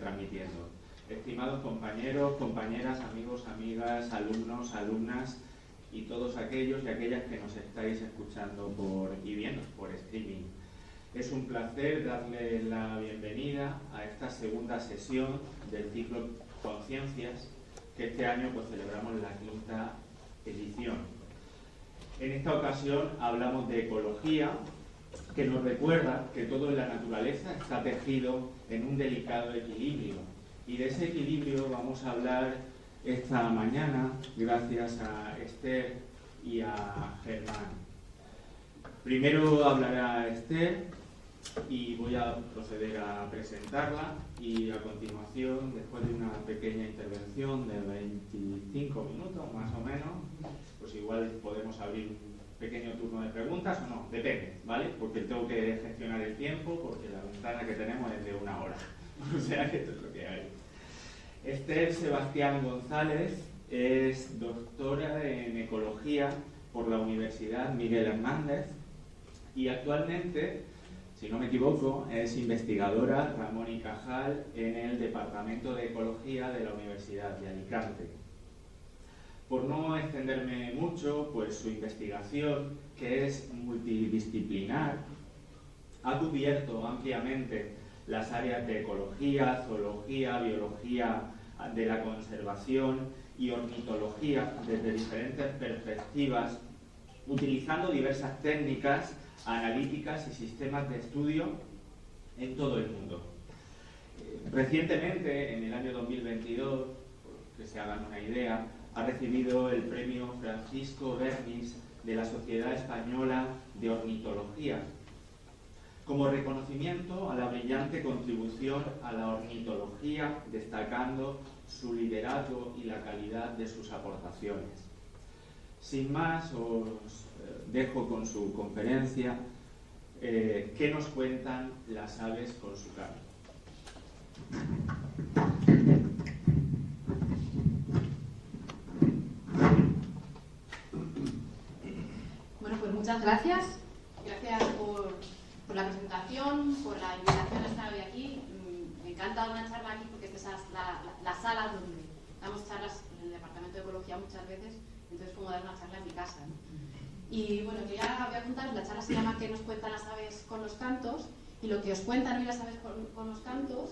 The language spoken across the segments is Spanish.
retransmitiendo. Estimados compañeros, compañeras, amigos, amigas, alumnos, alumnas y todos aquellos y aquellas que nos estáis escuchando y viendo por streaming. Es un placer darle la bienvenida a esta segunda sesión del ciclo Conciencias, que este año pues celebramos la 5ª edición. En esta ocasión hablamos de ecología, que nos recuerda que todo en la naturaleza está tejido en un delicado equilibrio. Y de ese equilibrio vamos a hablar esta mañana gracias a Esther y a Germán. Primero hablará Esther y voy a proceder a presentarla, y a continuación, después de una pequeña intervención de 25 minutos más o menos, pues igual podemos abrir un pequeño turno de preguntas o no, depende, ¿vale? Porque tengo que gestionar el tiempo, porque la ventana que tenemos es de 1 hora. O sea que esto es lo que hay. Esther Sebastián González es doctora en Ecología por la Universidad Miguel Hernández y actualmente, si no me equivoco, es investigadora Ramón y Cajal en el Departamento de Ecología de la Universidad de Alicante. Por no extenderme mucho, pues su investigación, que es multidisciplinar, ha cubierto ampliamente las áreas de ecología, zoología, biología de la conservación y ornitología desde diferentes perspectivas, utilizando diversas técnicas analíticas y sistemas de estudio en todo el mundo. Recientemente, en el año 2022, que se hagan una idea, ha recibido el premio Francisco Bernis de la Sociedad Española de Ornitología, como reconocimiento a la brillante contribución a la ornitología, destacando su liderazgo y la calidad de sus aportaciones. Sin más, os dejo con su conferencia. ¿Qué nos cuentan las aves con su canto? Bueno, pues muchas gracias. Gracias por la presentación, por la invitación a estar hoy aquí. Me encanta dar una charla aquí porque esta es la sala donde damos charlas en el Departamento de Ecología muchas veces, entonces es como dar una charla en mi casa, ¿no? Y bueno, yo ya voy a contaros, la charla se llama ¿Qué nos cuentan las aves con los cantos? Y lo que os cuentan hoy las aves con los cantos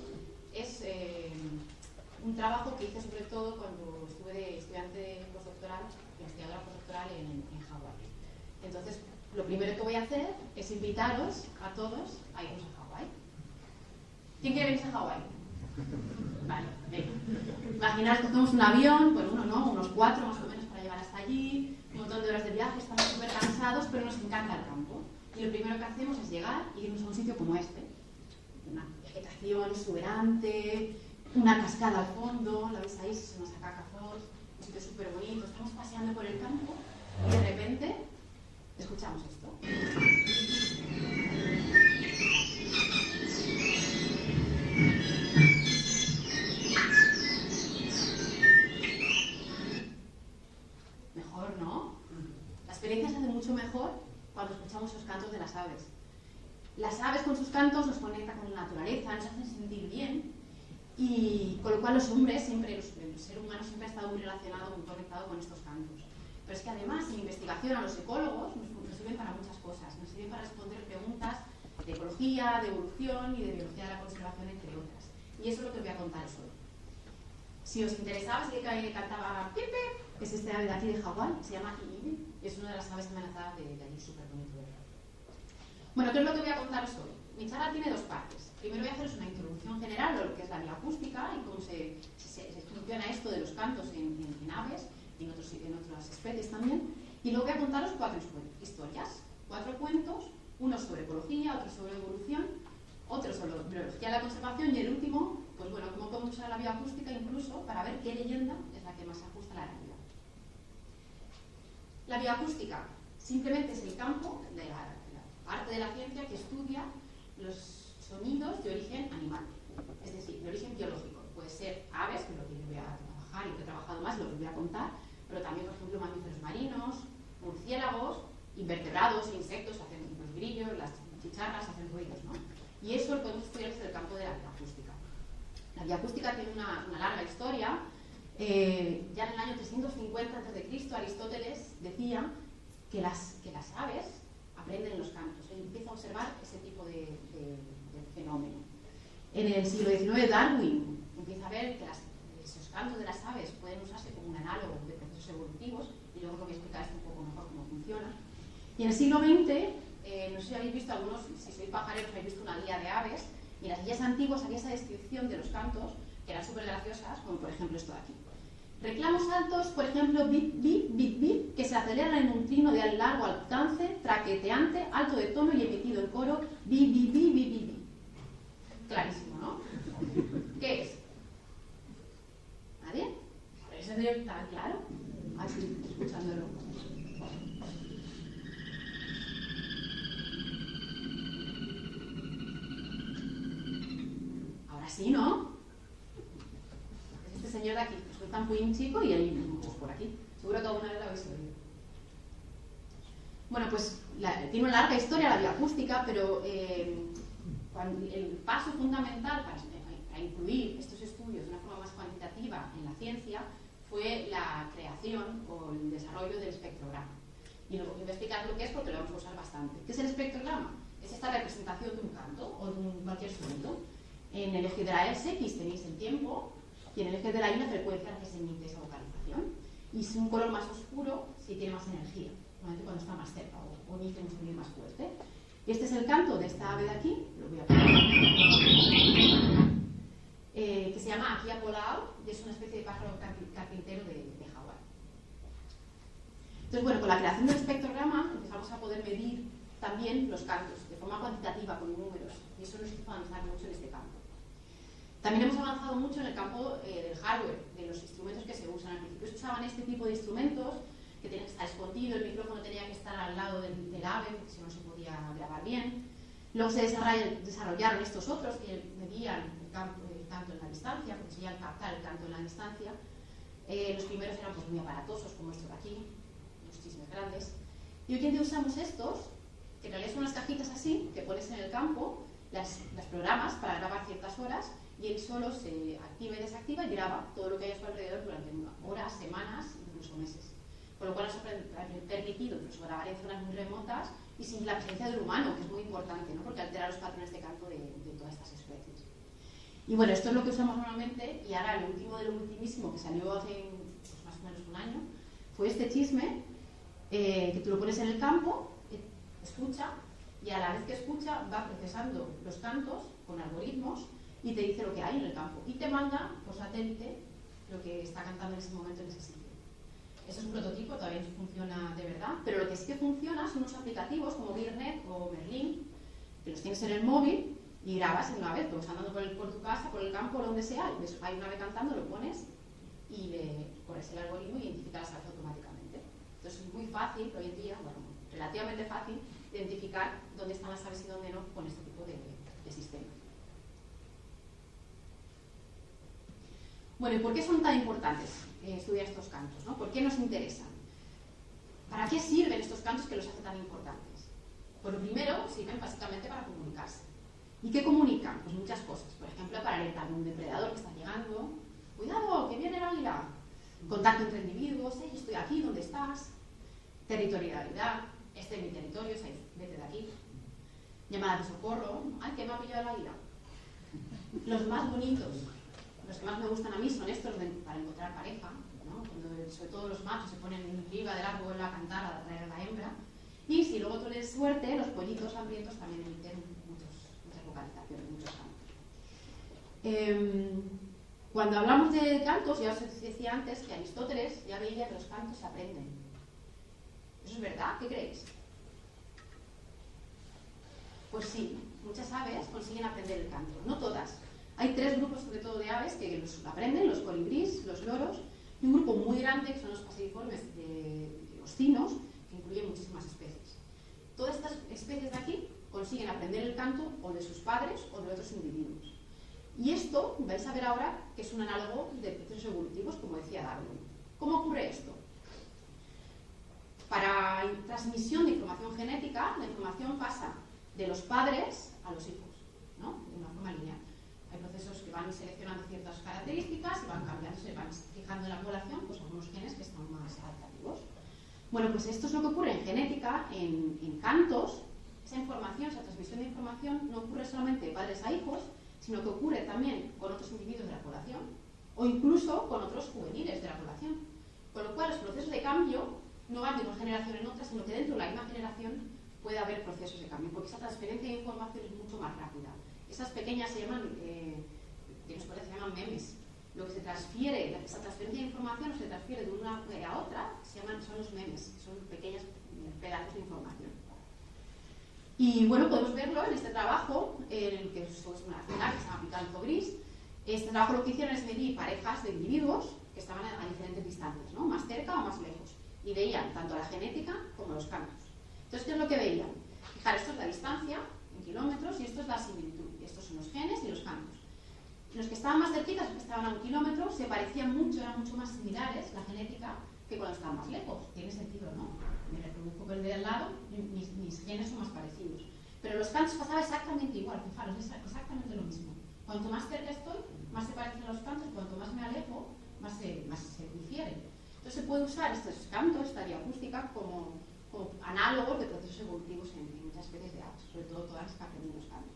es un trabajo que hice sobre todo cuando estuve de estudiante postdoctoral, investigadora postdoctoral en Hawái. Entonces, lo primero que voy a hacer es invitaros a todos a irnos a Hawái. ¿Quién quiere venirse a Hawái? Vale, venga. Imaginaos que cogemos un avión, pues uno no, unos 4 más o menos para llegar hasta allí, un montón de horas de viaje, estamos súper cansados, pero nos encanta el campo. Y lo primero que hacemos es llegar y irnos a un sitio como este. Una vegetación exuberante, una cascada al fondo, la veis ahí, se nos saca Falls, un sitio súper bonito, estamos paseando por el campo y de repente escuchamos esto. Mejor, ¿no? La experiencia se hace mucho mejor cuando escuchamos los cantos de las aves. Las aves con sus cantos nos conectan con la naturaleza, nos hacen sentir bien, y con lo cual los hombres siempre, el ser humano siempre ha estado muy relacionado, muy conectado con estos cantos. Pero es que además, en investigación, a los ecólogos nos sirven para muchas cosas. Nos sirven para responder preguntas de ecología, de evolución y de biología de la conservación, entre otras. Y eso es lo que os voy a contar hoy. Si os interesaba, sé que cantaba Pipe, que es este ave de aquí de Hawái, se llama Iiwi, y es una de las aves amenazadas de allí, súper bonito. Bueno, ¿qué es lo que voy a contaros hoy? Mi charla tiene 2 partes. Primero voy a haceros una introducción general de lo que es la bioacústica y cómo se funciona esto de los cantos en aves y en otras especies también. Y luego voy a contaros 4 historias, 4 cuentos, uno sobre ecología, otro sobre evolución, otro sobre biología de la conservación y el último, pues bueno, cómo podemos usar la bioacústica incluso para ver qué leyenda es la que más se ajusta a la realidad. La bioacústica simplemente es el campo de la parte de la ciencia que estudia los sonidos de origen animal, es decir, de origen biológico. Puede ser aves, que es lo que yo voy a trabajar y que he trabajado más, lo que os voy a contar, pero también, por ejemplo, mamíferos marinos, murciélagos, invertebrados, insectos, hacen los grillos, las chicharras hacen ruidos, ¿no? Y eso lo podemos estudiar desde el campo de la acústica. La La bioacústica tiene una larga historia. Ya en el año 350 a.C. Aristóteles decía que las aves aprenden los cantos. Él empieza a observar ese tipo de fenómeno. En el siglo XIX Darwin empieza a ver que esos cantos de las aves pueden usarse como un análogo de procesos evolutivos, y luego os voy a explicar esto un poco mejor cómo funciona. Y en el siglo XX, no sé si habéis visto algunos, si sois pajareros, habéis visto una guía de aves, y en las guías antiguas había esa descripción de los cantos que eran súper graciosas, como por ejemplo esto de aquí. Reclamos altos, por ejemplo, bip, bip, bip, bip, que se aceleran en un trino de largo alcance, traqueteante, alto de tono y emitido en coro, bip, bip, bip, bip, bip, bip. Clarísimo, ¿no? ¿Qué es? ¿Nadie? ¿Eso está claro? Así, escuchándolo. Ahora sí, ¿no? Es este señor de aquí. Tan muy chico y hay muchos por aquí. Seguro que alguna vez lo habéis oído. Bueno, pues tiene una larga historia la bioacústica, pero el paso fundamental para incluir estos estudios de una forma más cuantitativa en la ciencia fue la creación o el desarrollo del espectrograma. Y luego voy a explicar lo que es porque lo vamos a usar bastante. ¿Qué es el espectrograma? Es esta representación de un canto o de cualquier sonido. En el eje de la X tenéis el tiempo, y en el eje de la Y la frecuencia en la que se emite esa vocalización. Y es un color más oscuro si tiene más energía, normalmente cuando está más cerca o emite un sonido más fuerte. Y este es el canto de esta ave de aquí, lo voy a poner, que se llama Aquia polao, y es una especie de pájaro carpintero de Hawái. Entonces, bueno, con la creación del espectrograma empezamos a poder medir también los cantos de forma cuantitativa, con números, y eso nos hizo avanzar mucho en este campo. También hemos avanzado mucho en el campo del hardware, de los instrumentos que se usan. Al principio se usaban este tipo de instrumentos que tenían que estar escondidos, el micrófono tenía que estar al lado del ave, porque si no se podía grabar bien. Luego se desarrollaron estos otros que medían el canto en la distancia, porque conseguían captar el canto en la distancia. Los primeros eran pues, muy aparatosos, como estos de aquí, los chismes grandes. Y hoy en día usamos estos, que en realidad son unas cajitas así, que pones en el campo, las programas para grabar ciertas horas, y él solo se activa y desactiva y graba todo lo que hay a su alrededor durante horas, semanas, incluso meses. Con lo cual nos ha permitido incluso grabar en zonas muy remotas y sin la presencia del humano, que es muy importante, ¿no? Porque altera los patrones de canto de todas estas especies. Y bueno, esto es lo que usamos normalmente, y ahora lo último de lo ultimísimo que salió hace pues, más o menos un año fue este chisme, que tú lo pones en el campo, escucha, y a la vez que escucha va procesando los cantos con algoritmos y te dice lo que hay en el campo y te manda por satélite lo que está cantando en ese momento en ese sitio. Eso es un prototipo, todavía no funciona de verdad, pero lo que sí que funciona son unos aplicativos como Birnet o Merlin, que los tienes en el móvil y grabas en una vez, porque estás andando por tu casa, por el campo, o donde sea, y ves, hay una ave cantando, lo pones y le pones el algoritmo y identifica las aves automáticamente. Entonces es muy fácil, hoy en día, bueno, relativamente fácil, identificar dónde están las aves y dónde no con este tipo de sistema. Bueno, ¿y por qué son tan importantes estudiar estos cantos, ¿no? ¿Por qué nos interesan? ¿Para qué sirven estos cantos que los hace tan importantes? Pues lo primero, sirven básicamente para comunicarse. ¿Y qué comunican? Pues muchas cosas. Por ejemplo, para alertar a un depredador que está llegando. ¡Cuidado, que viene el águila! Contacto entre individuos. ¡Hey, estoy aquí! ¿Dónde estás? Territorialidad. Este es mi territorio, vete de aquí. Llamadas de socorro. ¡Ay, que me ha pillado el águila! Los más bonitos. Los que más me gustan a mí son estos para encontrar pareja, ¿no? Cuando sobre todo los machos se ponen arriba del árbol a cantar, a atraer a la hembra. Y si luego tú les suerte, los pollitos hambrientos también emiten muchas vocalizaciones, muchos cantos. Cuando hablamos de cantos, ya os decía antes que Aristóteles ya veía que los cantos se aprenden. ¿Eso es verdad? ¿Qué creéis? Pues sí, muchas aves consiguen aprender el canto, no todas. Hay tres grupos, sobre todo, de aves que los aprenden, los colibríes, los loros, y un grupo muy grande, que son los paseriformes de los cinos, que incluyen muchísimas especies. Todas estas especies de aquí consiguen aprender el canto o de sus padres o de otros individuos. Y esto, vais a ver ahora, que es un análogo de procesos evolutivos, como decía Darwin. ¿Cómo ocurre esto? Para transmisión de información genética, la información pasa de los padres a los hijos, ¿no? De una forma lineal. Hay procesos que van van seleccionando ciertas características y van cambiando, se van fijando en la población pues algunos genes que están más adaptativos. Bueno, pues esto es lo que ocurre en genética, en cantos. Esa información, esa transmisión de información no ocurre solamente de padres a hijos, sino que ocurre también con otros individuos de la población o incluso con otros juveniles de la población. Con lo cual los procesos de cambio no van de una generación en otra, sino que dentro de la misma generación puede haber procesos de cambio, porque esa transferencia de información es mucho más rápida. Esas pequeñas se llaman, que nos parece, se llaman memes. Lo que se transfiere, esa transferencia de información se transfiere de una a otra, son los memes, son pequeños pedazos de información. Y bueno, podemos verlo en este trabajo, en el que es una actividad que se llama Picanto Gris. Este trabajo lo que hicieron es medir parejas de individuos que estaban a diferentes distancias, ¿no? Más cerca o más lejos, y veían tanto la genética como los cantos. Entonces, ¿qué es lo que veían? Fijar, esto es la distancia en kilómetros y esto es la similitud. Estos son los genes y los cantos. Los que estaban más cerquitas, los que estaban a 1 kilómetro, se parecían mucho, eran mucho más similares, la genética, que cuando estaban más lejos. Tiene sentido, ¿no? Me reproduzco con el de al lado, mis genes son más parecidos. Pero los cantos pasaba exactamente igual, fijaros, es exactamente lo mismo. Cuanto más cerca estoy, más se parecen a los cantos, cuanto más me alejo, más se difieren. Entonces se puede usar estos cantos, esta diacústica, como análogos de procesos evolutivos en muchas especies de aves, sobre todo todas las que aprenden los cantos.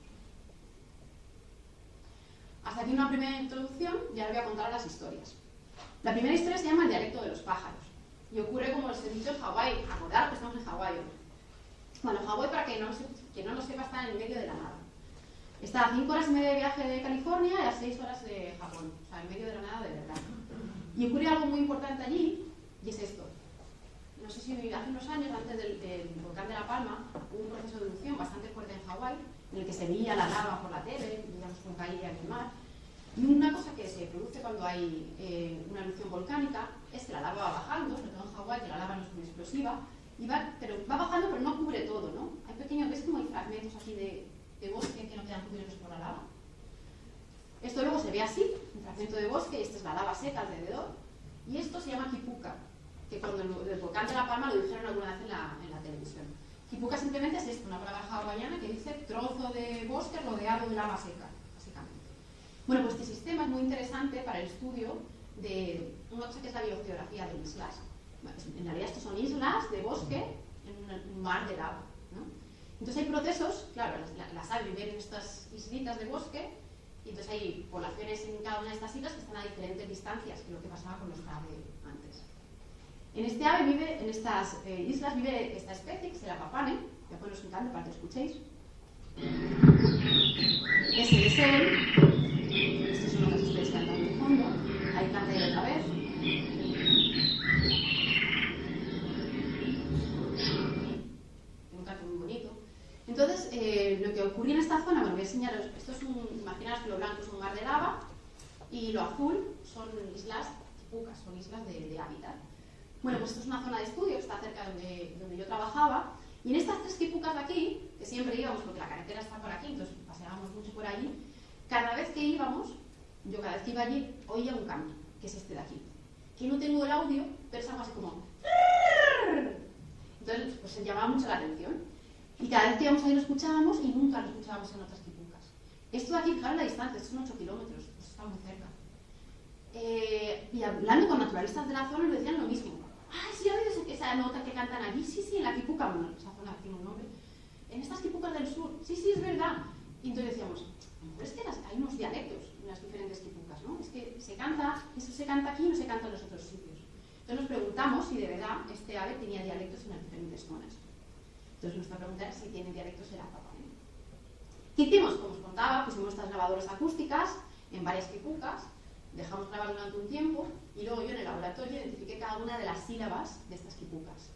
Hasta aquí una primera introducción, ya les voy a contar las historias. La primera historia se llama El dialecto de los pájaros y ocurre, como les he dicho, en Hawái. Acordad que estamos en Hawái hoy. Bueno, Hawái, para que no lo sepa, está en el medio de la nada. Está a 5 horas y media de viaje de California y a 6 horas de Japón, o sea, en medio de la nada de verdad. Y ocurre algo muy importante allí, y es esto. No sé si hace unos años, antes del volcán de La Palma, hubo un proceso de erupción bastante fuerte en Hawái, en el que se veía la lava por la tele, veíamos cómo caía en el mar. Y una cosa que se produce cuando hay una erupción volcánica es que la lava va bajando, sobre todo en Hawái, que la lava no es muy explosiva, pero va bajando, pero no cubre todo, ¿no? Hay pequeños, ¿ves cómo hay fragmentos así de bosque que no quedan cubiertos por la lava? Esto luego se ve así, un fragmento de bosque, y esta es la lava seca alrededor, y esto se llama Kipuka, que cuando el volcán de La Palma lo dijeron alguna vez en la televisión. Kipuka simplemente es esto, una palabra hawaiana que dice trozo de bosque rodeado de lava seca, básicamente. Bueno, pues este sistema es muy interesante para el estudio de una cosa que es la biogeografía de islas. En realidad estos son islas de bosque en un mar de lava, ¿no? Entonces hay procesos, claro, las aves viven en estas islitas de bosque, y entonces hay poblaciones en cada una de estas islas que están a diferentes distancias que lo que pasaba con nuestra ave antes. En estas islas vive esta especie, que es el apapane. Voy a poneros un canto para que lo escuchéis. Ese es él. Estos son otras especies cantando de fondo. Ahí canta él otra vez. Un canto muy bonito. Entonces, lo que ocurría en esta zona, bueno, voy a enseñaros, esto es imaginaos que lo blanco es un mar de lava y lo azul son islas kipukas, son islas de hábitat. Bueno, pues esto es una zona de estudio que está cerca de donde yo trabajaba, y en estas 3 kipukas de aquí, que siempre íbamos porque la carretera está por aquí, entonces paseábamos mucho por allí, cada vez que íbamos, yo cada vez que iba allí, oía un canto, que es este de aquí, que no tengo el audio, pero es algo así como... Entonces, pues se llamaba mucho la atención. Y cada vez que íbamos ahí lo escuchábamos y nunca lo escuchábamos en otras kipukas. Esto de aquí, fijaros la distancia, estos son 8 kilómetros, pues está muy cerca. Y hablando con naturalistas de la zona, nos decían lo mismo. ¡Ay, sí, oído esa nota que cantan allí! Sí, sí, en la kipuka, bueno, esa zona tiene un nombre. En estas kipukas del sur, sí, sí, es verdad. Y entonces decíamos, es que hay unos dialectos en las diferentes kipukas, ¿no? Es que se canta, eso se canta aquí y no se canta en los otros sitios. Entonces nos preguntamos si de verdad este ave tenía dialectos en las diferentes zonas. Entonces nuestra pregunta era si tiene dialectos el apapane. ¿Qué hicimos? Como os contaba, pusimos estas grabadoras acústicas en varias kipukas, dejamos grabar durante un tiempo y luego yo en el laboratorio identifiqué cada una de las sílabas de estas kipukas.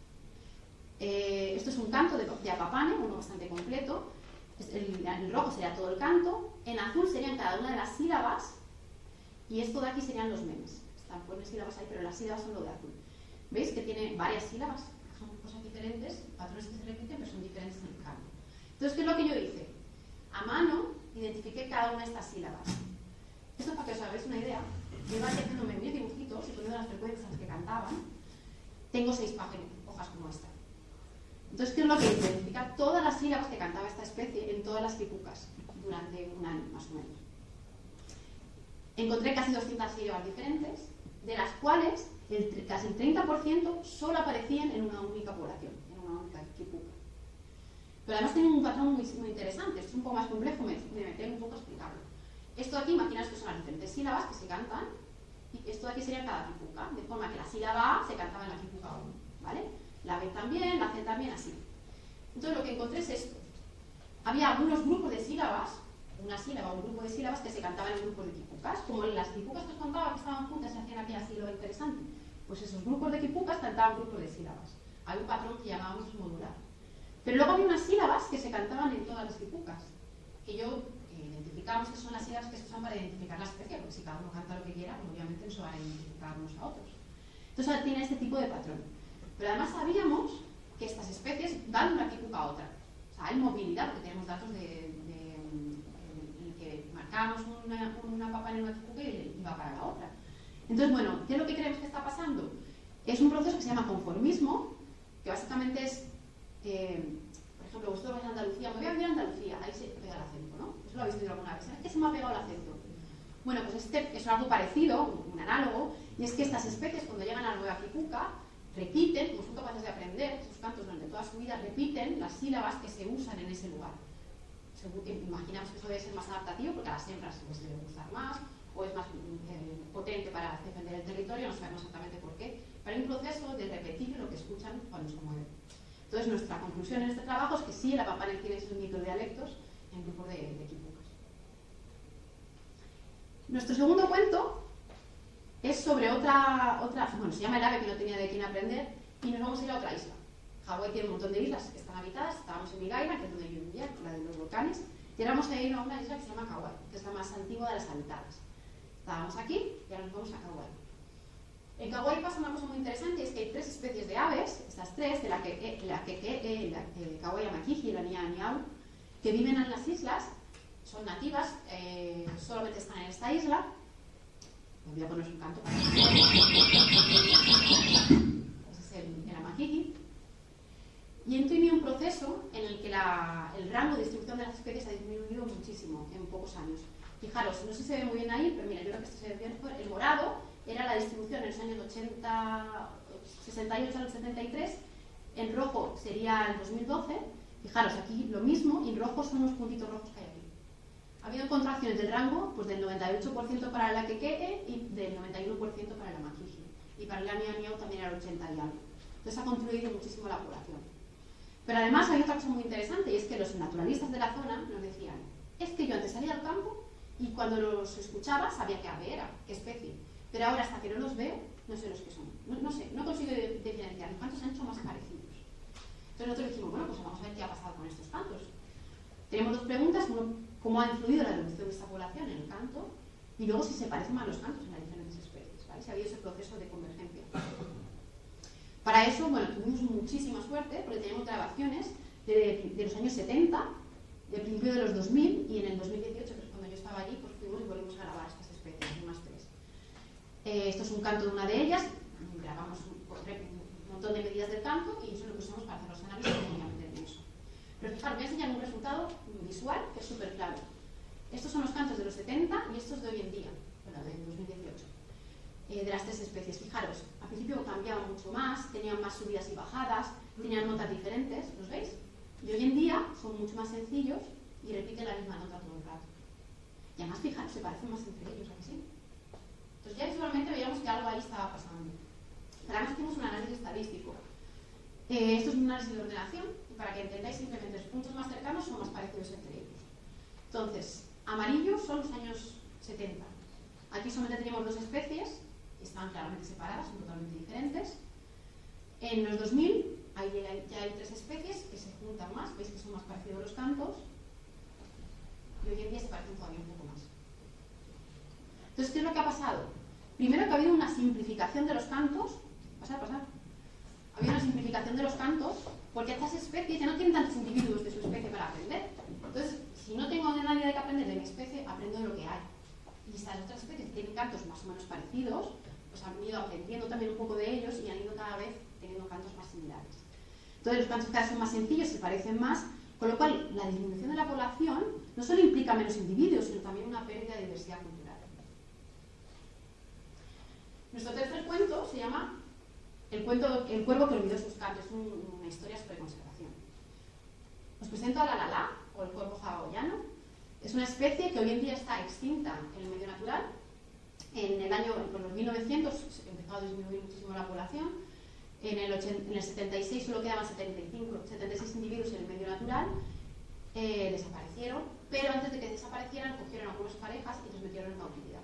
Esto es un canto de apapane, uno bastante completo. El rojo sería todo el canto, en azul serían cada una de las sílabas y esto de aquí serían los memes. Están poniendo sílabas ahí, pero las sílabas son lo de azul. ¿Veis que tiene varias sílabas? Son cosas diferentes, patrones que se repiten, pero son diferentes en el canto. Entonces, ¿qué es lo que yo hice? A mano identifiqué cada una de estas sílabas. Esto para que os hagáis una idea. Yo iba haciéndome 1000 dibujitos y poniendo las frecuencias que cantaban. Tengo 6 hojas como esta. Entonces, ¿qué es lo que hice? Identificar todas las sílabas que cantaba esta especie en todas las kipukas durante un año, más o menos. encontré casi 200 sílabas diferentes, de las cuales casi el 30% solo aparecían en una única población, en una única kipuka. Pero además tienen un patrón muy interesante. Esto es un poco más complejo, me metí un poco a explicarlo. Esto de aquí, imaginaos que son las diferentes sílabas que se cantan, y esto de aquí sería cada kipuka, de forma que la sílaba A se cantaba en la kipuka 1, ¿vale? La B también, la C también, así. Entonces lo que encontré es esto. Había algunos grupos de sílabas, una sílaba o un grupo de sílabas que se cantaban en grupos de kipukas, como las kipukas que os contaba que estaban juntas y hacían aquella sílaba interesante. Pues esos grupos de kipukas cantaban grupos de sílabas. Había un patrón que llamábamos modular. Pero luego había unas sílabas que se cantaban en todas las kipukas, que yo identificamos que son las sílabas que se usan para identificar la especie, porque si cada uno canta lo que quiera, pues obviamente no se van a identificar unos a otros. Entonces ahora tiene este tipo de patrón. Pero además sabíamos que estas especies van de una kipuka a otra. O sea, hay movilidad, porque tenemos datos en que marcamos una papaya en una kipuka y va para la otra. Entonces, bueno, ¿qué es lo que creemos que está pasando? Es un proceso que se llama conformismo, que básicamente es, por ejemplo, vosotros vais a Andalucía, me voy a vivir a Andalucía, ahí se pega el acento, ¿no? Eso lo habéis oído alguna vez. ¿Sabes qué se me ha pegado el acento? Bueno, pues este es algo parecido, un análogo, y es que estas especies, cuando llegan a la nueva kipuka, repiten, como son capaces de aprender, sus cantos durante toda su vida, repiten las sílabas que se usan en ese lugar. Imaginamos que eso debe ser más adaptativo, porque a las hembras les debe gustar más, o es más potente para defender el territorio, no sabemos exactamente por qué, pero hay un proceso de repetir lo que escuchan cuando se mueven. Entonces, nuestra conclusión en este trabajo es que sí, la papaya tiene esos microdialectos en grupos de kipukas. Nuestro segundo cuento es sobre otra, bueno, se llama El ave que no tenía de quién aprender, y nos vamos a ir a otra isla. Hawái tiene un montón de islas que están habitadas, estábamos en Big Island, que es donde yo vivía, la de los volcanes, y ahora vamos a ir a una isla que se llama Kauai, que es la más antigua de las habitadas. Estábamos aquí y ahora nos vamos a Kauai. En Kauai pasa una cosa muy interesante, y es que hay 3 especies de aves, estas 3, de la Kauai amakiji y la niau, que viven en las islas, son nativas, solamente están en esta isla. Me voy a poner un canto para ese es el amakiji. Y han tenido un proceso en el que el rango de distribución de las especies ha disminuido muchísimo en pocos años. Fijaros, no sé si se ve muy bien ahí, pero mira, yo creo que esto se ve bien. El morado era la distribución en los años 68 al 73, en rojo sería el 2012. Fijaros, aquí lo mismo, y en rojo son los puntitos rojos que hay aquí. Ha habido contracciones del rango pues del 98% para la queque'e y del 91% para la amakiji. Y para la niau también era el 80 y algo. Entonces ha contribuido muchísimo a la población. Pero además hay otra cosa muy interesante, y es que los naturalistas de la zona nos decían, es que yo antes salía al campo y cuando los escuchaba sabía qué ave era, qué especie. Pero ahora hasta que no los veo, no sé los que son. No sé, no consigo diferenciar. Los cantos se han hecho más parecidos. Entonces nosotros dijimos, bueno, pues vamos a ver qué ha pasado con estos cantos. Tenemos 2 preguntas, uno, cómo ha influido la reducción de esta población en el canto, y luego si se parecen más los cantos en las diferentes especies, ¿vale? Si ha habido ese proceso de convergencia. Para eso, bueno, tuvimos muchísima suerte, porque tenemos grabaciones de los años 70, del principio de los 2000, y en el 2018, que es cuando yo estaba allí, pues fuimos y volvimos a grabar estas especies, unas 3. Esto es un canto de una de ellas, grabamos un montón de medidas del canto, y eso es lo que usamos para hacer los análisis de eso. Pero fijaros, voy a enseñar un resultado visual que es súper claro. Estos son los cantos de los 70 y estos de hoy en día, bueno, de 2018. De las 3 especies. Fijaros, al principio cambiaban mucho más, tenían más subidas y bajadas, tenían notas diferentes, ¿los veis? Y hoy en día son mucho más sencillos y repiten la misma nota todo el rato. Y además, fijaros, se parecen más entre ellos, ¿a que sí? Entonces ya visualmente veíamos que algo ahí estaba pasando. Pero además hicimos un análisis estadístico. Esto es un análisis de ordenación, y para que entendáis simplemente los puntos más cercanos son más parecidos entre ellos. Entonces, amarillo son los años 70. Aquí solamente teníamos 2 especies, están claramente separadas, son totalmente diferentes. En los 2000 ya hay 3 especies que se juntan más, veis que son más parecidos los cantos, y hoy en día se parecen todavía un poco más. Entonces, ¿qué es lo que ha pasado? Primero que ha habido una simplificación de los cantos. Ha habido una simplificación de los cantos, porque estas especies ya no tienen tantos individuos de su especie para aprender. Entonces, si no tengo de nadie de que aprender de mi especie, aprendo de lo que hay. Y estas otras especies que tienen cantos más o menos parecidos, pues han ido aprendiendo también un poco de ellos y han ido cada vez teniendo cantos más similares. Entonces los cantos cada vez son más sencillos, se parecen más, con lo cual la disminución de la población no solo implica menos individuos, sino también una pérdida de diversidad cultural. Nuestro tercer cuento se llama El cuervo que olvidó sus cantos. Es una historia sobre conservación. Os presento a la lalá, o el cuervo hawaiano. Es una especie que hoy en día está extinta en el medio natural. En los 1900 empezó a disminuir muchísimo la población. En el 76 solo quedaban 76 individuos en el medio natural. Desaparecieron, pero antes de que desaparecieran cogieron algunas parejas y los metieron en cautividad.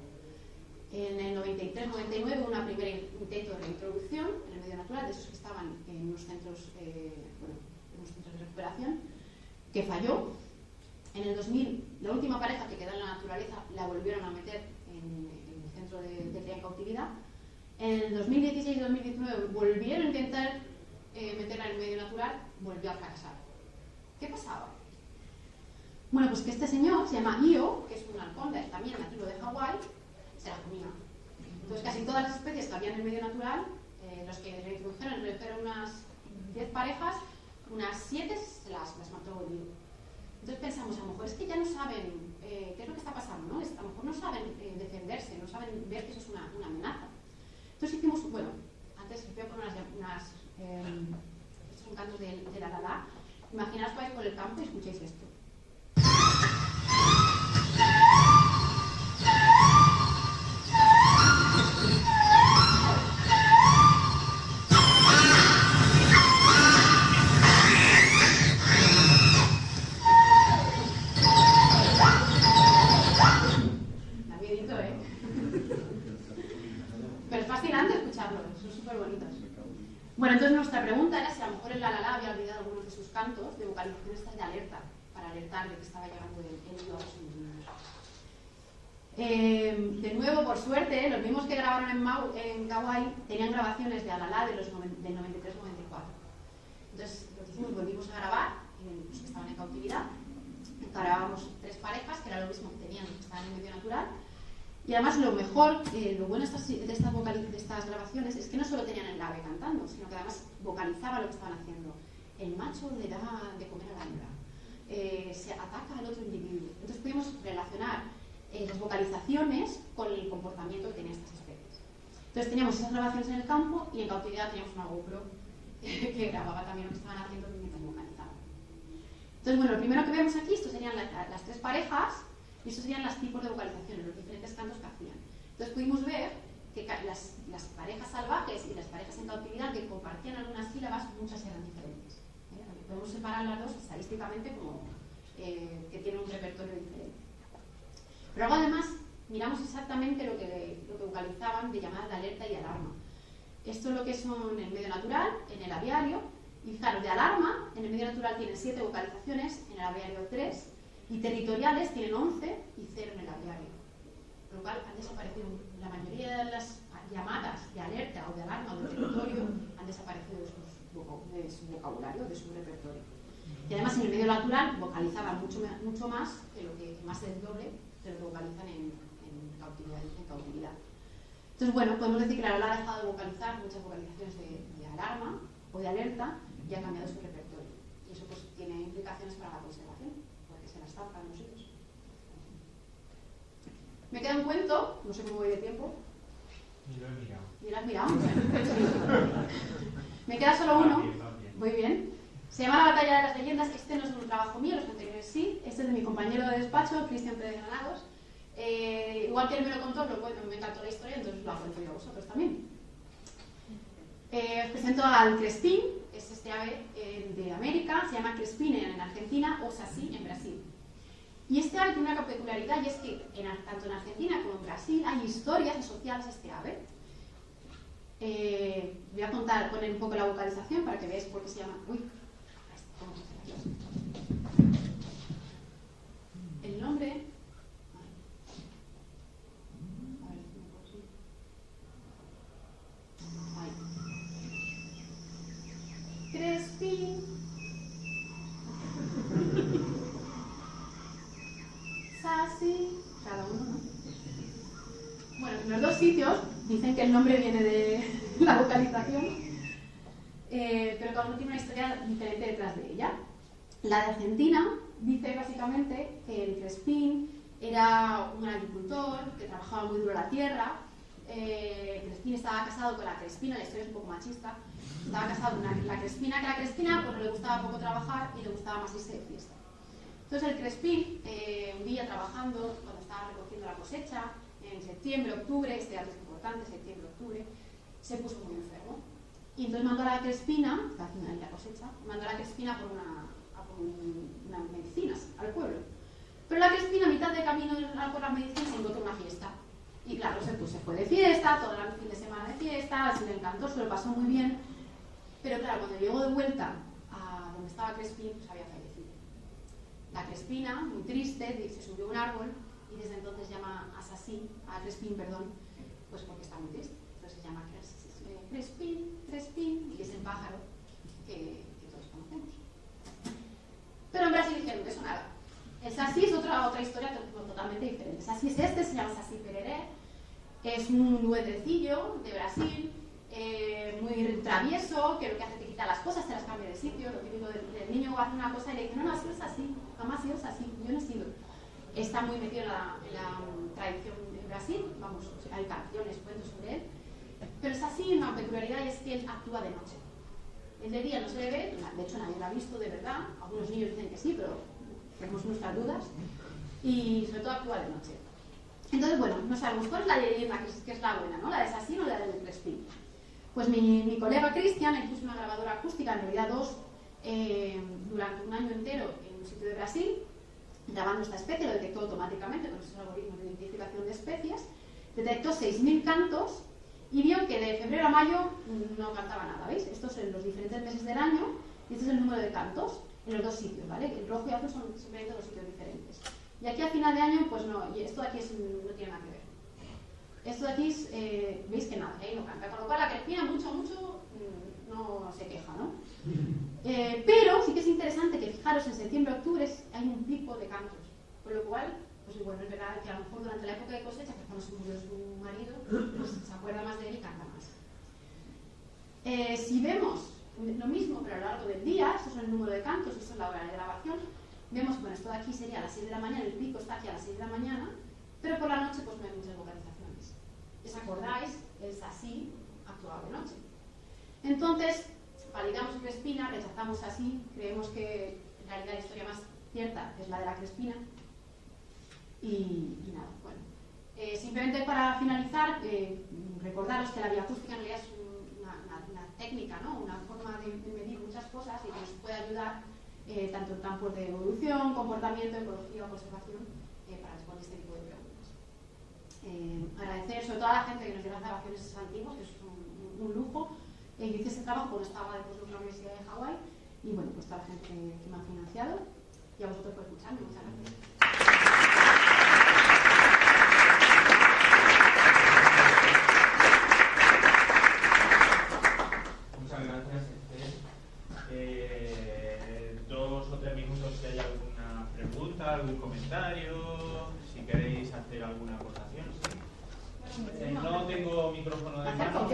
En el 93-99 hubo un primer intento de reintroducción en el medio natural, de esos que estaban en unos centros, de recuperación, que falló. En el 2000, la última pareja que quedó en la naturaleza la volvieron a meter en el centro de cría en cautividad. En el 2016-2019 volvieron a intentar meterla en el medio natural, volvió a fracasar. ¿Qué pasaba? Bueno, pues que este señor se llama Io, que es un halcón también nativo de Hawái, se la comía. Entonces casi todas las especies que había en el medio natural, los que reintrodujeron unas 10 parejas, unas 7 se las mató Io. Entonces pensamos, a lo mejor es que ya no saben qué es lo que está pasando, ¿no? A lo mejor no saben defenderse, no saben ver que eso es una amenaza. Entonces hicimos, bueno, antes os voy a poner estos son cantos de la lalá. Imaginaos que vais por el campo y escucháis esto. Da miedito, ¿eh? Pero es fascinante escucharlo, son súper bonitos. Bueno, entonces nuestra pregunta era si a lo mejor el lalá había olvidado algunos de sus cantos de vocalización estas de alerta, para alertar de que estaba llegando el lío a sus niños. De nuevo, por suerte, los mismos que grabaron en Kauai tenían grabaciones de Alalá del 93-94. Entonces, lo que hicimos, volvimos a grabar, los que estaban en cautividad. Grabábamos 3 parejas, que era lo mismo que tenían los que estaban en medio natural. Y además lo mejor, lo bueno de estas grabaciones es que no solo tenían el ave cantando, sino que además vocalizaba lo que estaban haciendo. El macho le da de comer a la hembra. Se ataca al otro individuo. Entonces pudimos relacionar las vocalizaciones con el comportamiento que tenían estas especies. Entonces teníamos esas grabaciones en el campo y en cautividad teníamos una GoPro que grababa también lo que estaban haciendo mientras vocalizaban. Entonces, bueno, lo primero que vemos aquí, estos serían las 3 parejas y estos serían los tipos de vocalizaciones, los diferentes cantos que hacían. Entonces pudimos ver que las parejas salvajes y las parejas en cautividad que compartían algunas sílabas, muchas eran diferentes. Podemos separar las dos estadísticamente como que tienen un repertorio diferente. Pero luego además miramos exactamente lo que vocalizaban de llamadas de alerta y alarma. Esto es lo que son en el medio natural, en el aviario, y fijaros, de alarma, en el medio natural tienen 7 vocalizaciones, en el aviario 3, y territoriales tienen 11 y 0 en el aviario. Por lo cual han desaparecido la mayoría de las llamadas de alerta o de alarma o de territorio, han desaparecido de su vocabulario, de su repertorio. Y además en el medio natural vocalizaban mucho más que lo que más del doble de lo que vocalizan en cautividad. Entonces, bueno, podemos decir que la lalá ha dejado de vocalizar muchas vocalizaciones de alarma o de alerta y ha cambiado su repertorio. Y eso pues tiene implicaciones para la conservación, porque se las zampan los hijos. Me queda un cuento, no sé cómo voy de tiempo. Ni lo he mirado. ¿Y lo has mirado? Me queda solo uno. Muy bien. Se llama La batalla de las leyendas. Este no es un trabajo mío, los anteriores sí. Este es de mi compañero de despacho, Cristian Pérez Granados. Igual que él me lo contó, me encantó la historia, entonces lo cuento yo a vosotros también. Os presento al crespín, es este ave de América, se llama crespín en Argentina o sací en Brasil. Y este ave tiene una peculiaridad y es que tanto en Argentina como en Brasil hay historias asociadas a este ave. Voy a poner un poco la vocalización para que veáis por qué se llama. Uy, ¿cómo se hace? El nombre. A ver si me consigo. Ahí. Crespín. Sassy. Cada uno, ¿no? Bueno, en los dos sitios dicen que el nombre viene de la vocalización, pero cada uno tiene una historia diferente detrás de ella. La de Argentina dice básicamente que el crespín era un agricultor que trabajaba muy duro la tierra, Crespín estaba casado con la Crespina, la historia es un poco machista. Estaba casado con la Crespina, que la Crespina pues, no le gustaba poco trabajar y le gustaba más irse de fiesta. Entonces el Crespín, un día trabajando, cuando estaba recogiendo la cosecha, en septiembre, octubre, este dato es importante, septiembre, octubre, se puso muy enfermo. Y entonces mandó a la Crespina, estaba haciendo ahí la cosecha, mandó a la Crespina por unas medicinas al pueblo. Pero la Crespina, a mitad de camino por las medicinas, se encontró una fiesta. Y claro, se fue de fiesta, todo el fin de semana de fiesta, se le encantó, se lo pasó muy bien. Pero claro, cuando llegó de vuelta a donde estaba Crespín, pues había fallecido. La Crespina, muy triste, se subió a un árbol y desde entonces llama a Crespín, pues porque está muy triste. Entonces se llama Crespín, y es el pájaro que todos conocemos. Pero en Brasil dijeron que eso nada. El Saci es otra historia totalmente diferente. El Saci es se llama Saci pereré, es un duendecillo de Brasil, muy travieso, que lo que hace te quita las cosas, te las cambia de sitio. Lo típico del niño hace una cosa y le dice, no, ha sido así, mamá ha sido así, yo no he sido. Está muy metido en la tradición de Brasil, vamos, hay canciones, cuentos sobre él. Pero es así, una peculiaridad es que él actúa de noche. El de día no se le ve, de hecho nadie lo ha visto de verdad, algunos niños dicen que sí, pero tenemos nuestras dudas, y sobre todo actúa de noche. Entonces, bueno, no sabemos cuál es la leyenda que es la buena, ¿no? La de Saci o la del Crespín. Pues mi colega Cristian, él puso una grabadora acústica, en realidad dos, durante un año entero en un sitio de Brasil, grabando esta especie, lo detectó automáticamente con esos algoritmos de identificación de especies, detectó 6.000 cantos y vio que de febrero a mayo no cantaba nada, ¿veis? Estos son los diferentes meses del año y este es el número de cantos en los dos sitios, ¿vale? El rojo y azul son simplemente dos sitios diferentes. Y aquí a final de año, pues no, y esto de aquí no tiene nada que ver. Esto de aquí es, veis que nada, ahí no canta, con lo cual la Crespina mucho, no se queja, ¿no? Pero sí que es interesante que fijaros, en septiembre-octubre hay un pico de cantos, con lo cual, pues bueno, es verdad que a lo mejor durante la época de cosecha, que cuando se murió su marido, pues se acuerda más de él y canta más. Si vemos lo mismo, pero a lo largo del día, estos son el número de cantos, esto es la hora de grabación, vemos, bueno, esto de aquí sería a las 6 de la mañana, el pico está aquí a las 6 de la mañana, pero por la noche pues no hay muchas vocalizaciones. ¿Os acordáis? El Saci actuaba de noche. Entonces, validamos Crespina, rechazamos Saci, creemos que en realidad la historia más cierta es la de la Crespina. Y nada, bueno. Simplemente para finalizar, recordaros que la bioacústica en realidad es una técnica, ¿no? Una forma de medir muchas cosas y que nos puede ayudar tanto en campos de evolución, comportamiento, ecología o conservación para responder este tipo de preguntas. Agradecer sobre todo a la gente que nos dio las grabaciones antiguas, que es un lujo. Yo hice ese trabajo cuando estaba después de la Universidad de Hawái y bueno, pues toda la gente que me ha financiado y a vosotros por escucharme. Muchas gracias. Muchas gracias, Esther. 2 o 3 minutos si hay alguna pregunta, algún comentario, si queréis hacer alguna aportación. ¿Sí? No tengo micrófono de mano.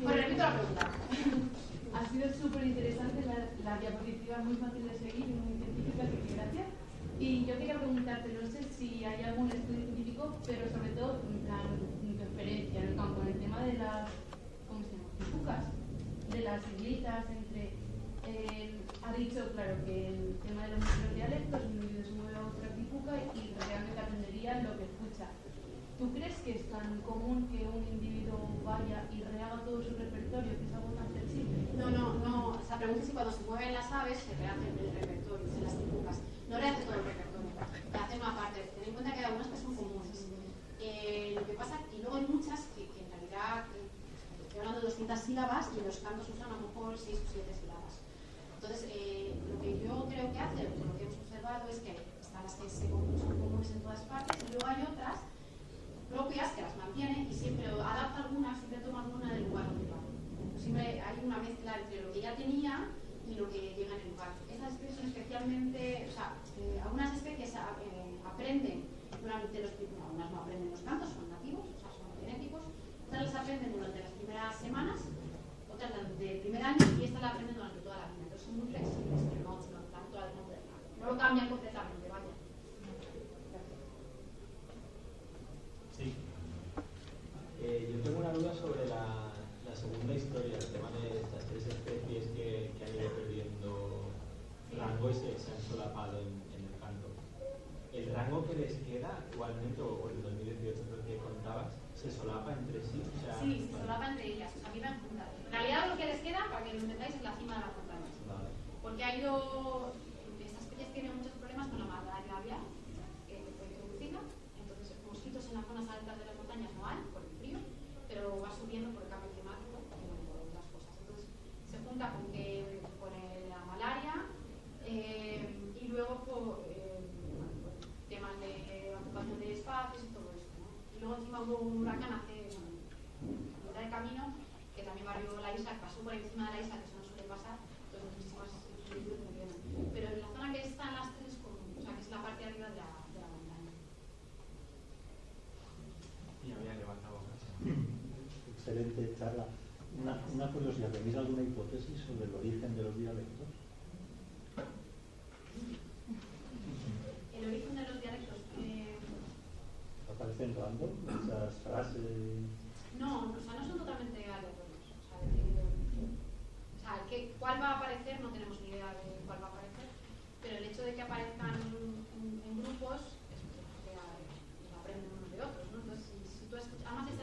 Pues repito la pregunta. Ha sido súper interesante la diapositiva, muy fácil de seguir y muy científica, así que gracias. Y yo quería preguntarte, no sé si hay algún estudio científico, pero sobre todo la interferencia en el campo, en el tema de las, ¿cómo se llama? Tipucas, de las islitas entre... ha dicho, claro, que el tema de los microdialectos, un individuo se mueve a otra tipuca y realmente aprendería lo que escucha. ¿Tú crees que es tan común que un individuo vaya y rehaga todo su repertorio, que es algo tan sensible? No. Esa pregunta es si cuando se mueven las aves se rehace el repertorio, se las tipucas. No rehace todo el repertorio, rehace una parte. Ten en cuenta que hay algunas que son comunes. Lo que pasa, y luego hay muchas que en realidad, estoy hablando de 200 sílabas y los cantos usan a lo mejor 6 o 7 sílabas. Entonces, lo que yo creo que hace, o lo que hemos observado, es que están las que son comunes en todas partes y luego hay otras propias que las mantiene y siempre adapta algunas, siempre toma alguna del lugar donde va. Siempre hay una mezcla entre lo que ya tenía y lo que llega en el lugar. Estas especies son especialmente, o sea, algunas especies aprenden durante unas no aprenden los cantos, son nativos, o sea, son genéticos, otras las aprenden durante las primeras semanas, otras del primer año y estas la aprenden durante toda la vida. Entonces son muy flexibles, pero no lo cambian completamente, vaya. queda igualmente, o el 2018 creo que contabas, se solapa entre sí? O sea, sí, se solapa entre ellas, o sea, viven juntas. En realidad lo que les queda, para que lo entendáis, es la cima de las montañas. Vale. Porque estas especies tienen muchos problemas con la malaria aviar, que fue introducida. Entonces, mosquitos en las zonas altas de las montañas no hay, por el frío, pero va subiendo por el cambio climático y por otras cosas. Entonces, se junta con la malaria y luego por temas de ocupación de espacios y todo esto, ¿no? Y luego encima hubo un huracán hace mitad de camino que también barrió la isla, pasó por encima de la isla, que eso no suele pasar, entonces muchísimas individuos murieron. Pero en la zona que están las tres, o sea, que es la parte de arriba de la montaña. Y había levantado Excelente charla. Una curiosidad, ¿tenéis alguna hipótesis sobre el origen de los dialectos? El origen de los dialectos. ¿Aparecen random esas frases? No, o sea, no son totalmente aleatorios. Cuál va a aparecer, no tenemos ni idea de cuál va a aparecer, pero el hecho de que aparezcan en grupos es porque aprenden unos de otros, ¿no? Entonces, si tú escuchas, además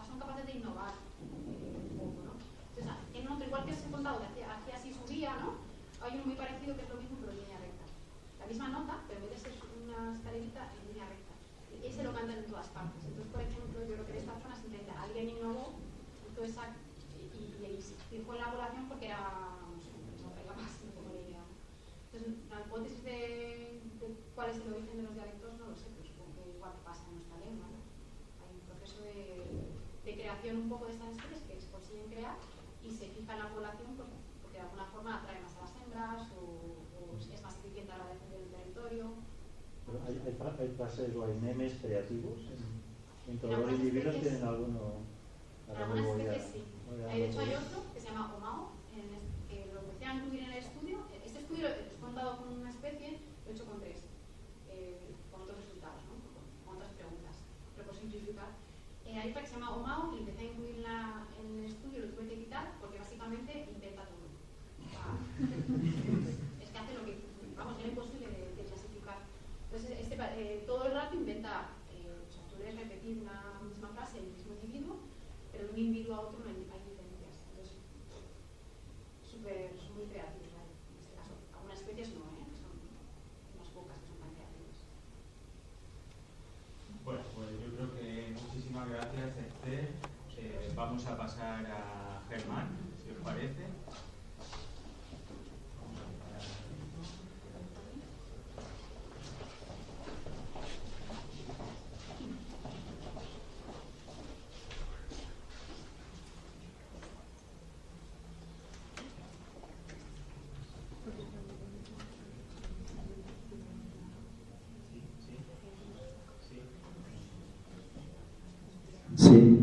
son capaces de innovar un poco, ¿no? Entonces, en otro, igual que os he contado que hacía así subía, ¿no? Hay uno muy parecido que es lo mismo pero en línea recta. La misma nota, pero en vez de ser una escalerita, en línea recta. Y ese lo cantan en todas partes. Entonces, por ejemplo, yo creo que en esta zona simplemente alguien innovó, hizo esa y fijó en la población porque era, no sé, no traía más, no tengo ni idea. Entonces, la hipótesis de cuál es el origen de los dialectos no lo sé, pero supongo que igual pasa en nuestra lengua, ¿no? Hay un proceso de creación un poco de estas especies que se consiguen crear y se fija en la población porque de alguna forma atrae más a las hembras o es más eficiente a la hora de defender el territorio. Pero hay frases o hay memes creativos en todos los individuos, tienen alguno. Algunas especies sí. De hecho hay otro que se llama Omao, que lo empecé a incluir en el estudio. Este estudio lo he contado con una especie, lo he hecho con tres, con otros resultados, ¿no? Con otras preguntas, pero por simplificar. Hay otra que se llama Omao, y empecé a incluir en el estudio, lo tuve que quitar porque básicamente inventa todo. Es que hace lo que, vamos, era imposible de clasificar. Entonces, todo el rato inventa, o sea, tú debes repetir una misma frase en el mismo individuo, pero de un individuo a otro no hay diferencias. Entonces, son muy creativos, ¿vale? En este caso. Algunas especies no, son unas pocas que son tan creativas. Bueno, pues yo creo que muchísimas gracias, Esther. Vamos a pasar a Germán, si os parece. Sí.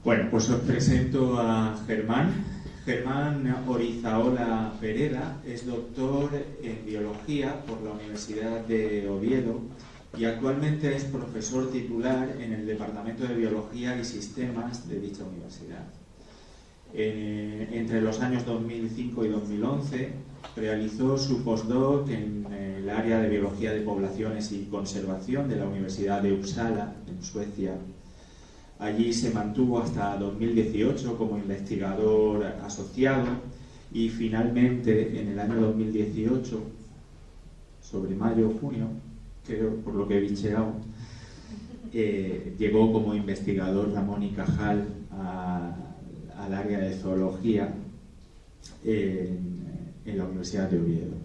Bueno, pues os presento a Germán. Germán Orizaola Pereda es doctor en biología por la Universidad de Oviedo y actualmente es profesor titular en el Departamento de Biología y Sistemas de dicha universidad. Entre los años 2005 y 2011 realizó su postdoc en el área de Biología de Poblaciones y Conservación de la Universidad de Uppsala, en Suecia. Allí se mantuvo hasta 2018 como investigador asociado y finalmente en el año 2018, sobre mayo o junio, creo, por lo que he bicheado, llegó como investigador Ramón y Cajal al área de zoología en la Universidad de Oviedo.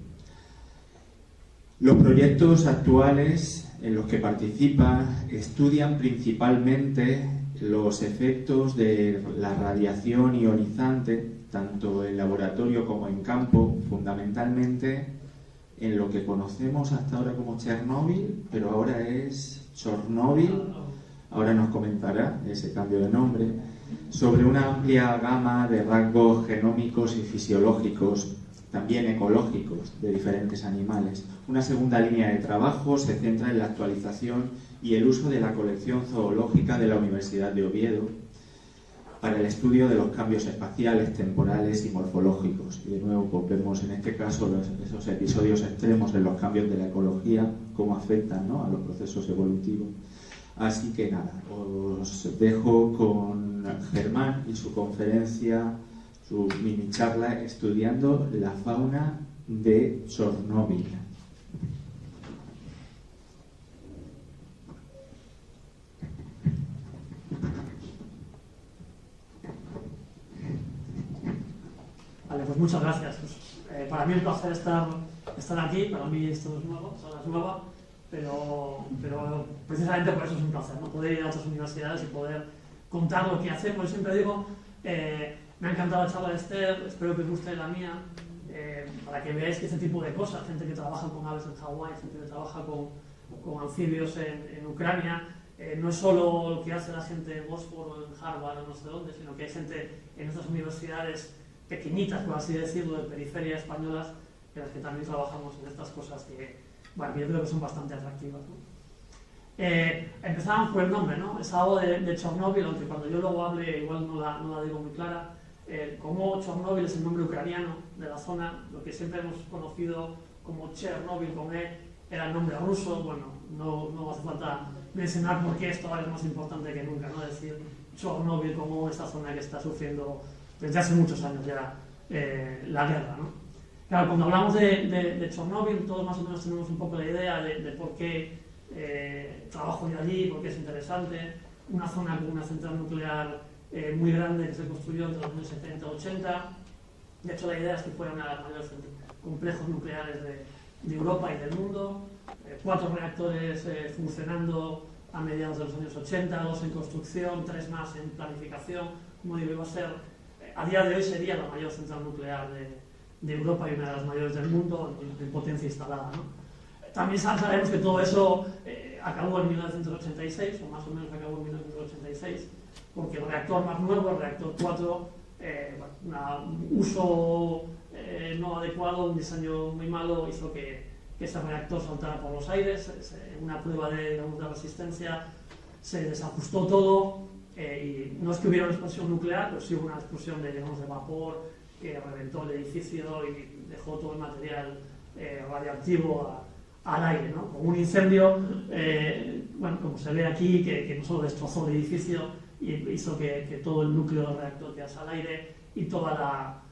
Los proyectos actuales en los que participa estudian principalmente los efectos de la radiación ionizante, tanto en laboratorio como en campo, fundamentalmente en lo que conocemos hasta ahora como Chernóbil, pero ahora es Chornóbil, ahora nos comentará ese cambio de nombre, sobre una amplia gama de rasgos genómicos y fisiológicos, también ecológicos, de diferentes animales. Una segunda línea de trabajo se centra en la actualización y el uso de la colección zoológica de la Universidad de Oviedo para el estudio de los cambios espaciales, temporales y morfológicos. Y de nuevo pues, vemos en este caso esos episodios extremos en los cambios de la ecología, cómo afectan, ¿no?, a los procesos evolutivos. Así que nada, os dejo con Germán y su conferencia, su mini charla estudiando la fauna de Chornóbil. Vale, pues muchas gracias. Pues, para mí es un placer estar aquí, para mí esto es nuevo, Sala es nueva, pero precisamente por eso es un placer, ¿no? Poder ir a otras universidades y poder contar lo que hacemos. Yo siempre digo, me ha encantado la charla de Esther, espero que os guste la mía, para que veáis que este tipo de cosas, gente que trabaja con aves en Hawái, gente que trabaja con anfibios en Ucrania, no es solo lo que hace la gente en Oxford o en Harvard o no sé dónde, sino que hay gente en estas universidades pequeñitas, por así decirlo, de periferia españolas, en las que también trabajamos en estas cosas que, bueno, yo creo que son bastante atractivas, ¿no? Empezamos por el nombre, ¿no? Es algo de Chornóbil, aunque cuando yo luego hable igual no la digo muy clara. Como Chornóbil es el nombre ucraniano de la zona, lo que siempre hemos conocido como Chernóbil con E era el nombre ruso. Bueno, no hace falta mencionar por qué esto ahora es más importante que nunca, ¿no? Es decir, Chornóbil como esta zona que está sufriendo desde hace muchos años ya la guerra, ¿no? Claro, cuando hablamos de Chornóbil, todos más o menos tenemos un poco la idea de por qué trabajo yo allí, por qué es interesante. Una zona con una central nuclear muy grande que se construyó entre los años 70 y 80. De hecho, la idea es que fuera una de las mayores complejos nucleares de Europa y del mundo. 4 reactores funcionando a mediados de los años 80, 2 en construcción, 3 más en planificación. Como digo, iba a ser, a día de hoy sería la mayor central nuclear de Europa y una de las mayores del mundo en potencia instalada, ¿no? También sabemos que todo eso acabó en 1986, o más o menos acabó en 1986, porque el reactor más nuevo, el reactor 4, un uso no adecuado, un diseño muy malo, hizo que ese reactor saltara por los aires. En una prueba de resistencia se desajustó todo, y no es que hubiera una explosión nuclear, pero sí hubo una explosión de vapor que reventó el edificio y dejó todo el material radiactivo al aire, ¿no? Con un incendio, como se ve aquí, que no solo destrozó el edificio y hizo que todo el núcleo del reactor quedase al aire y todas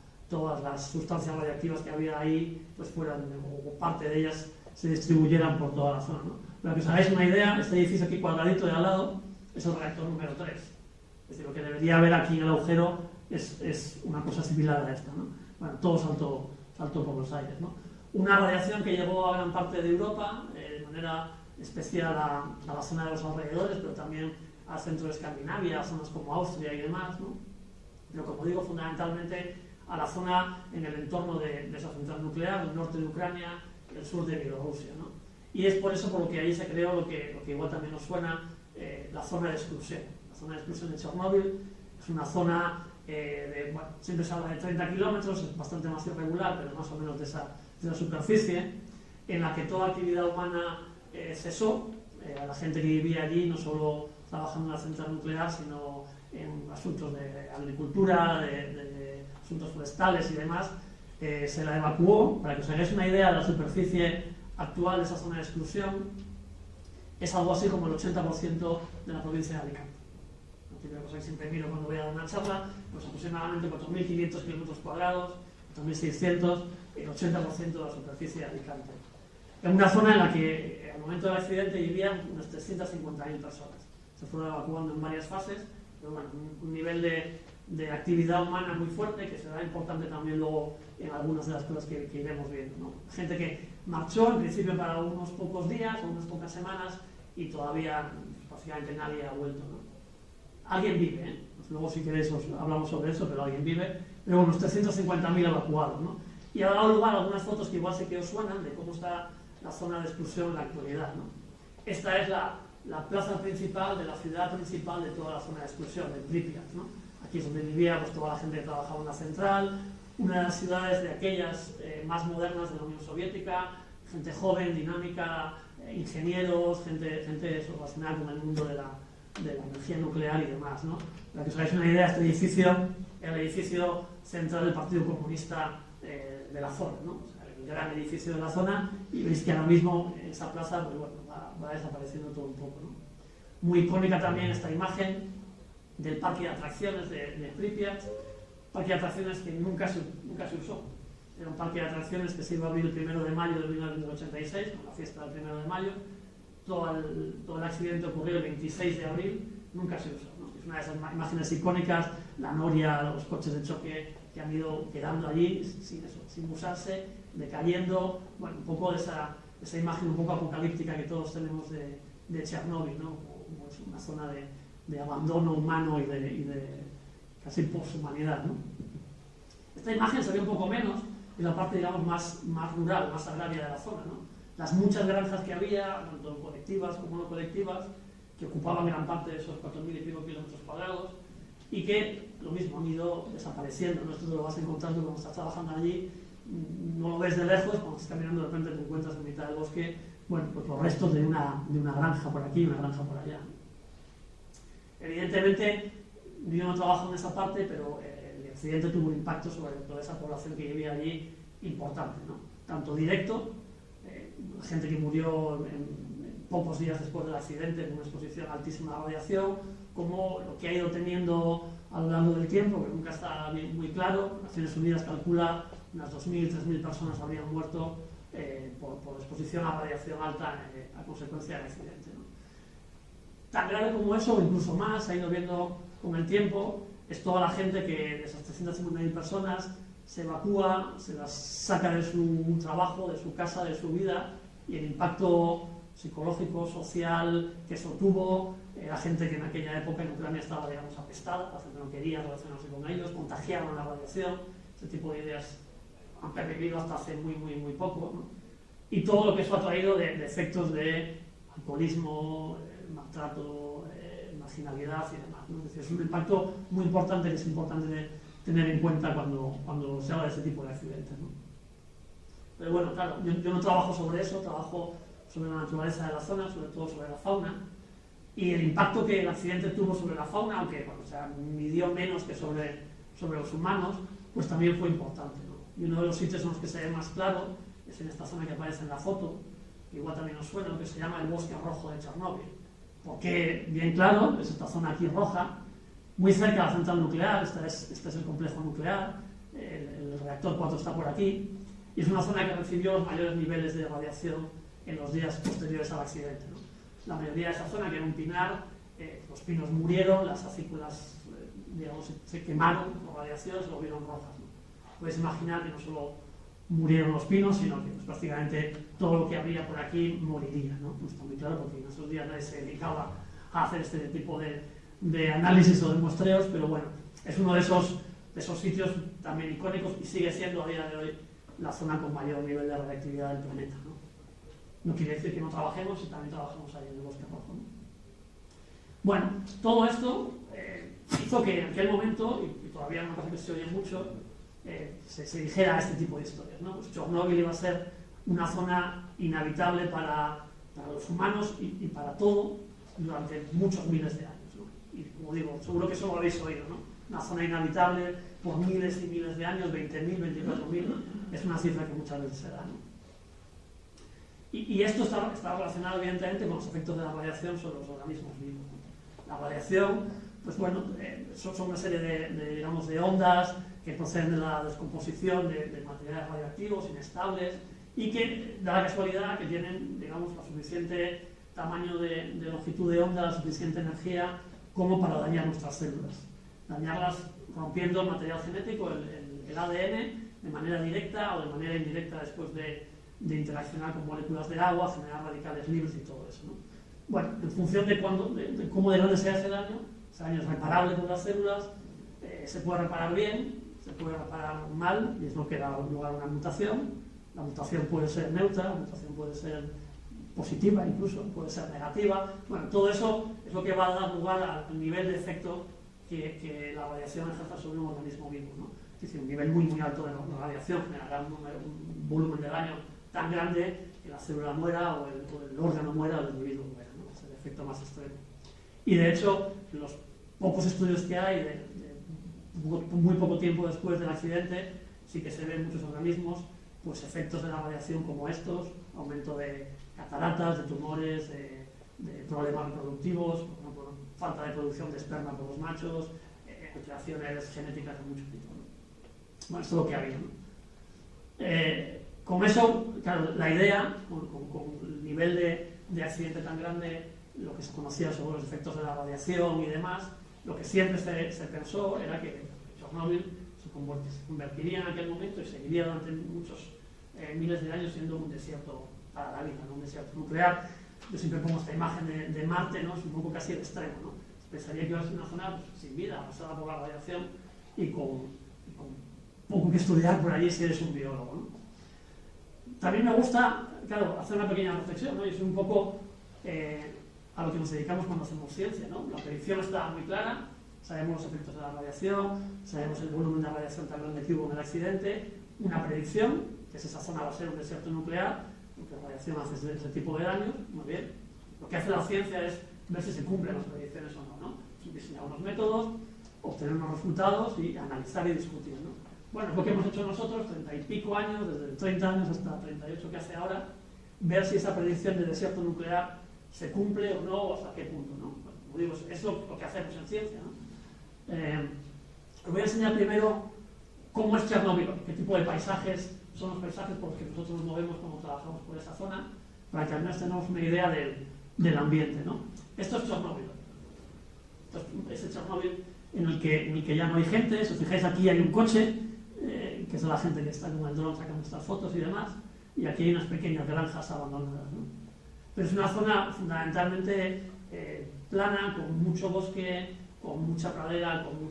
las sustancias radiactivas que había ahí, pues fueran, o parte de ellas, se distribuyeran por toda la zona, ¿no? Para que os hagáis una idea, este edificio aquí cuadradito de al lado es el reactor número 3. Es decir, lo que debería haber aquí en el agujero es una cosa similar a esta, ¿no? Bueno, todo saltó por los aires, ¿no? Una radiación que llegó a gran parte de Europa, de manera especial a la zona de los alrededores, pero también al centro de Escandinavia, a zonas como Austria y demás, ¿no? Pero como digo, fundamentalmente a la zona en el entorno de esa central nuclear, el norte de Ucrania, el sur de Bielorrusia, ¿no? Y es por eso por lo que ahí se creó lo que igual también nos suena, la zona de exclusión. La zona de exclusión de Chernóbil es una zona siempre se habla de 30 kilómetros, es bastante más irregular, pero más o menos de la superficie, en la que toda actividad humana cesó. La gente que vivía allí no solo trabajando en la central nuclear, sino en asuntos de agricultura, de asuntos forestales y demás, se la evacuó. Para que os hagáis una idea de la superficie actual de esa zona de exclusión, es algo así como el 80% de la provincia de Alicante. La primera cosa que siempre miro cuando voy a dar una charla, pues aproximadamente 4.500 kilómetros cuadrados, 4.600, el 80% de la superficie de Alicante. En una zona en la que al momento del accidente vivían unas 350.000 personas. Se fueron evacuando en varias fases, pero bueno, un nivel de actividad humana muy fuerte, que será importante también luego en algunas de las cosas que iremos viendo, ¿no? Gente que marchó, en principio para unos pocos días o unas pocas semanas, y todavía prácticamente nadie ha vuelto, ¿no? Alguien vive, ¿eh? Pues luego si queréis hablamos sobre eso, pero alguien vive. Pero unos 350.000 evacuados, ¿no? Y ha dado lugar a algunas fotos que igual sé que os suenan de cómo está la zona de exclusión en la actualidad, ¿no? Esta es la plaza principal de la ciudad principal de toda la zona de exclusión, de Pripyat, ¿no? Aquí es donde vivía pues, toda la gente que trabajaba en la central, una de las ciudades de aquellas más modernas de la Unión Soviética, gente joven, dinámica, ingenieros, gente relacionada con el mundo de la energía nuclear y demás, ¿no? Para que os hagáis una idea, este edificio era el edificio central del Partido Comunista de la zona, ¿no? O sea, el gran edificio de la zona, y veis que ahora mismo esa plaza pues, bueno, va desapareciendo todo un poco, ¿no? Muy icónica también esta imagen del parque de atracciones de Pripyat, parque de atracciones que nunca se usó. Era un parque de atracciones que se iba a abrir el 1 de mayo de 1986, con la fiesta del 1 de mayo. Todo el accidente ocurrió el 26 de abril, nunca se usó, ¿no? Es una de esas imágenes icónicas, la noria, los coches de choque que han ido quedando allí sin usarse, decayendo, bueno, un poco de esa imagen un poco apocalíptica que todos tenemos de Chernóbil, ¿no? Como es una zona de abandono humano y de casi poshumanidad, ¿no? Esta imagen se ve un poco menos en la parte, digamos, más rural, más agraria de la zona, ¿no? Las muchas granjas que había, tanto colectivas como no colectivas, que ocupaban gran parte de esos 4.000 y pico kilómetros cuadrados, y que, lo mismo, han ido desapareciendo, ¿no? Esto te lo vas encontrando cuando estás trabajando allí, no lo ves de lejos, cuando estás caminando de repente te encuentras en mitad del bosque, bueno, pues los restos de una granja por aquí y una granja por allá. Evidentemente, yo no trabajo en esa parte, pero el accidente tuvo un impacto sobre toda esa población que vivía allí importante, ¿no? Tanto directo, gente que murió en pocos días después del accidente con una exposición altísima a radiación, como lo que ha ido teniendo a lo largo del tiempo, que nunca está muy claro. Naciones Unidas calcula unas 2.000, 3.000 personas habrían muerto por exposición a radiación alta a consecuencia del accidente, ¿no? Tan grave como eso, o incluso más, se ha ido viendo con el tiempo, es toda la gente que de esas 350.000 personas se evacúa, se las saca de su trabajo, de su casa, de su vida, y el impacto psicológico, social que eso tuvo, la gente que en aquella época en Ucrania estaba, digamos, apestada, la gente no quería relacionarse con ellos, contagiaron la radiación, este tipo de ideas han pervivido hasta hace muy poco, ¿no? Y todo lo que eso ha traído de efectos de alcoholismo, maltrato, marginalidad y demás, ¿no? Es decir, es un impacto muy importante que es importante tener en cuenta cuando se habla de este tipo de accidentes, ¿no? Pero bueno, claro, yo no trabajo sobre eso, trabajo sobre la naturaleza de la zona, sobre todo sobre la fauna, y el impacto que el accidente tuvo sobre la fauna, aunque bueno, o sea, midió menos que sobre los humanos, pues también fue importante, ¿no? Y uno de los sitios en los que se ve más claro es en esta zona que aparece en la foto, que igual también os suena, que se llama el bosque rojo de Chernóbil. Porque, bien claro, es esta zona aquí roja, muy cerca de la central nuclear, este es el complejo nuclear, el reactor 4 está por aquí, y es una zona que recibió los mayores niveles de radiación en los días posteriores al accidente, ¿no? La mayoría de esa zona, que era un pinar, los pinos murieron, las acículas digamos, se quemaron por radiación, se volvieron rojas, ¿no? Podéis imaginar que no solo murieron los pinos, sino que pues, prácticamente todo lo que habría por aquí moriría, ¿no? No está muy claro porque en esos días nadie se dedicaba a hacer este tipo de análisis o de muestreos, pero bueno, es uno de esos sitios también icónicos y sigue siendo a día de hoy la zona con mayor nivel de radiactividad del planeta, ¿no? No quiere decir que no trabajemos, y también trabajamos ahí en el bosque rojo, ¿no? Bueno, todo esto hizo que en aquel momento, y todavía una cosa que se oye mucho, se dijera este tipo de historias, ¿no? Pues Chernóbil iba a ser una zona inhabitable para los humanos y para todo durante muchos miles de años, ¿no? Y como digo, seguro que eso lo habéis oído, ¿no? Una zona inhabitable por miles y miles de años, 20.000, 24.000, es una cifra que muchas veces se da, ¿no? Y esto está relacionado evidentemente con los efectos de la radiación sobre los organismos vivos, ¿no? La radiación, pues bueno, son una serie digamos, de ondas que proceden de la descomposición de materiales radioactivos inestables y que da la casualidad que tienen, digamos, la suficiente tamaño de longitud de onda, la suficiente energía como para dañar nuestras células. Dañarlas rompiendo el material genético, el ADN, de manera directa o de manera indirecta después de de interaccionar con moléculas de agua, generar radicales libres y todo eso, ¿no? Bueno, en función de cómo de grande sea ese daño es reparable por las células, se puede reparar bien, se puede reparar mal, y es lo que da lugar a una mutación. La mutación puede ser neutra, la mutación puede ser positiva incluso, puede ser negativa. Bueno, todo eso es lo que va a dar lugar al nivel de efecto que la radiación ejerza sobre un organismo vivo, ¿no? Es decir, un nivel muy muy alto de radiación generará un volumen de daño tan grande que la célula muera o el órgano muera o el individuo muera, ¿no? Es el efecto más extremo. Y de hecho, los pocos estudios que hay, muy poco tiempo después del accidente, sí que se ven muchos organismos pues efectos de la radiación como estos, aumento de cataratas, de tumores, de problemas reproductivos, por ejemplo, falta de producción de esperma por los machos, alteraciones genéticas de muchos tipos, ¿no? Bueno, esto es lo que había, ¿no? Con eso, claro, la idea, con el nivel de accidente tan grande, lo que se conocía sobre los efectos de la radiación y demás, lo que siempre se pensó era que Chernóbil se convertiría en aquel momento y seguiría durante muchos miles de años siendo un desierto para la vida, ¿no? Un desierto nuclear. Yo siempre pongo esta imagen de Marte, ¿no? Es un poco casi el extremo, ¿no? Pensaría que iba a ser una zona pues, sin vida, pasada por la radiación y con poco que estudiar por allí si eres un biólogo, ¿no? También me gusta, claro, hacer una pequeña reflexión, ¿no? Y es un poco a lo que nos dedicamos cuando hacemos ciencia, ¿no? La predicción está muy clara, sabemos los efectos de la radiación, sabemos el volumen de radiación tan grande que hubo en el accidente, una predicción, que es esa zona va a ser un desierto nuclear, porque la radiación hace ese tipo de daños, muy bien. Lo que hace la ciencia es ver si se cumplen las predicciones o no, ¿no? Diseñar unos métodos, obtener unos resultados y analizar y discutir, ¿no? Bueno, es lo que hemos hecho nosotros, 30 y pico años, desde 30 años hasta 38 que hace ahora, ver si esa predicción de desierto nuclear se cumple o no, o hasta qué punto, ¿no? Bueno, como digo, es lo que hacemos en ciencia, ¿no? Os voy a enseñar primero cómo es Chernóbil, qué tipo de paisajes son los paisajes por los que nosotros nos movemos cuando trabajamos por esa zona, para que al menos tengamos una idea del ambiente, ¿no? Esto es Chernóbil. Es el Chernóbil en el que ya no hay gente. Si os fijáis, aquí hay un coche, que es de la gente que está con el dron sacando estas fotos y demás, y aquí hay unas pequeñas granjas abandonadas, ¿no? Pero es una zona fundamentalmente plana, con mucho bosque, con mucha pradera, con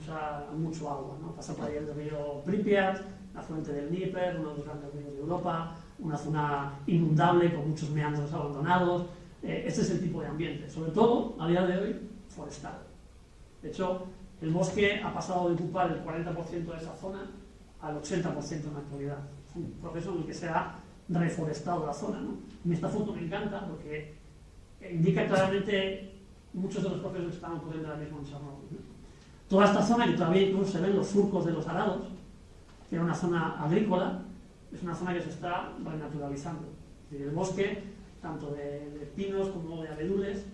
mucho agua, ¿no? Pasa por ahí el río Pripyat, la fuente del Dnieper, uno de los grandes ríos de Europa, una zona inundable con muchos meandros abandonados. Este es el tipo de ambiente, sobre todo, a día de hoy, forestal. De hecho, el bosque ha pasado de ocupar el 40% de esa zona al 80% en la actualidad. Es un proceso en el que se ha reforestado la zona, ¿no? Y esta foto me encanta porque indica claramente muchos de los procesos que están ocurriendo ahora mismo en Chernóbil, ¿no? Toda esta zona, que todavía incluso se ven los surcos de los arados, que era una zona agrícola, es una zona que se está renaturalizando. Es decir, el bosque, tanto de pinos como de abedules,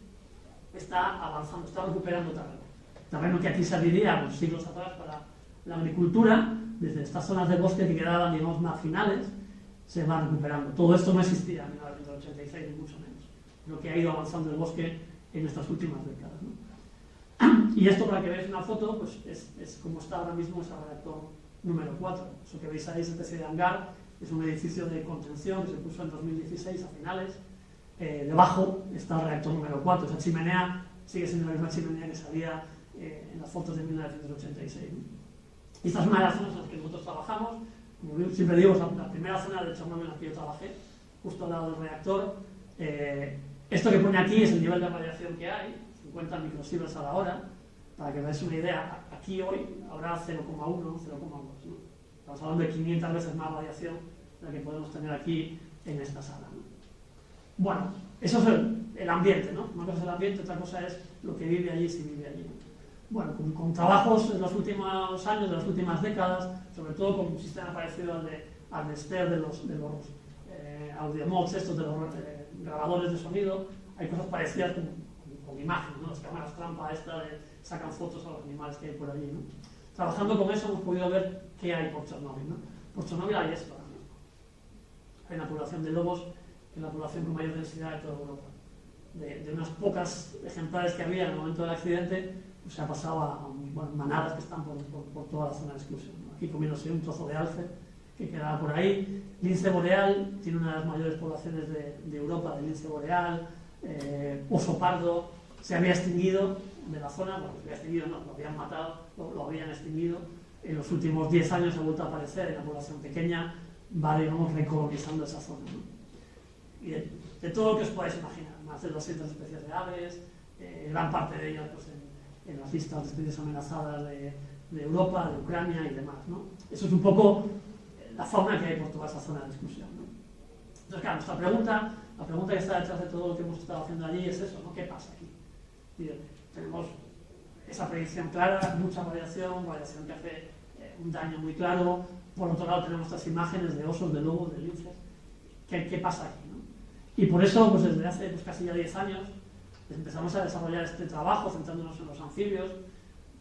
está avanzando, está recuperando terreno. Terreno que aquí serviría pues, siglos atrás para la agricultura, desde estas zonas de bosque que quedaban, digamos, marginales, se va recuperando. Todo esto no existía en 1986, ni mucho menos. Lo que ha ido avanzando el bosque en estas últimas décadas, ¿no? Y esto, para que veáis una foto, pues es como está ahora mismo ese reactor número 4. Eso que veis ahí, esa especie de hangar, es un edificio de contención que se puso en 2016 a finales. Debajo está el reactor número 4. Esa chimenea sigue siendo la misma chimenea que salía en las fotos de 1986, ¿no? Y esta es una de las zonas en las que nosotros trabajamos. Como siempre digo, es la primera zona de Chernóbil en la que yo trabajé, justo al lado del reactor. Esto que pone aquí es el nivel de radiación que hay, 50 microsieverts a la hora, para que veáis una idea. Aquí hoy habrá 0,1, 0,2, ¿no? Estamos hablando de 500 veces más radiación de la que podemos tener aquí en esta sala, ¿no? Bueno, eso es el ambiente, ¿no? Una cosa es el ambiente, otra cosa es lo que vive allí, si vive allí, ¿no? Bueno, con trabajos en los últimos años, de las últimas décadas, sobre todo con un sistema parecido al de STER, de los audiomods, estos de los grabadores de sonido, hay cosas parecidas con imágenes, ¿no? Las cámaras trampa sacan fotos a los animales que hay por allí, ¿no? Trabajando con eso hemos podido ver qué hay por Chernóbil, ¿no? Por Chernóbil hay esto ahora mismo. Hay una población de lobos, que es la población con mayor densidad de toda Europa. De unas pocas ejemplares que había en el momento del accidente, pues se ha pasado a manadas que están por toda la zona de exclusión, ¿no? Aquí comiéndose un trozo de alce que quedaba por ahí. Lince boreal, tiene una de las mayores poblaciones de Europa de lince boreal. Oso pardo, se había extinguido de la zona, bueno, se había extinguido, no, lo habían matado, lo habían extinguido. En los últimos 10 años ha vuelto a aparecer en la población pequeña, va, digamos, recolonizando esa zona, ¿no? Y de todo lo que os podáis imaginar, más de 200 especies de aves, gran parte de ellas pues, en las listas de especies amenazadas de Europa, de Ucrania y demás, ¿no? Eso es un poco la fauna que hay por toda esa zona de exclusión, ¿no? Entonces, claro, la pregunta que está detrás de todo lo que hemos estado haciendo allí es eso, ¿no? ¿Qué pasa aquí? Y tenemos esa predicción clara, mucha variación que hace un daño muy claro. Por otro lado tenemos estas imágenes de osos, de lobos, de linces. ¿Qué pasa aquí, ¿no? Y por eso, pues desde hace casi ya 10 años, empezamos a desarrollar este trabajo centrándonos en los anfibios,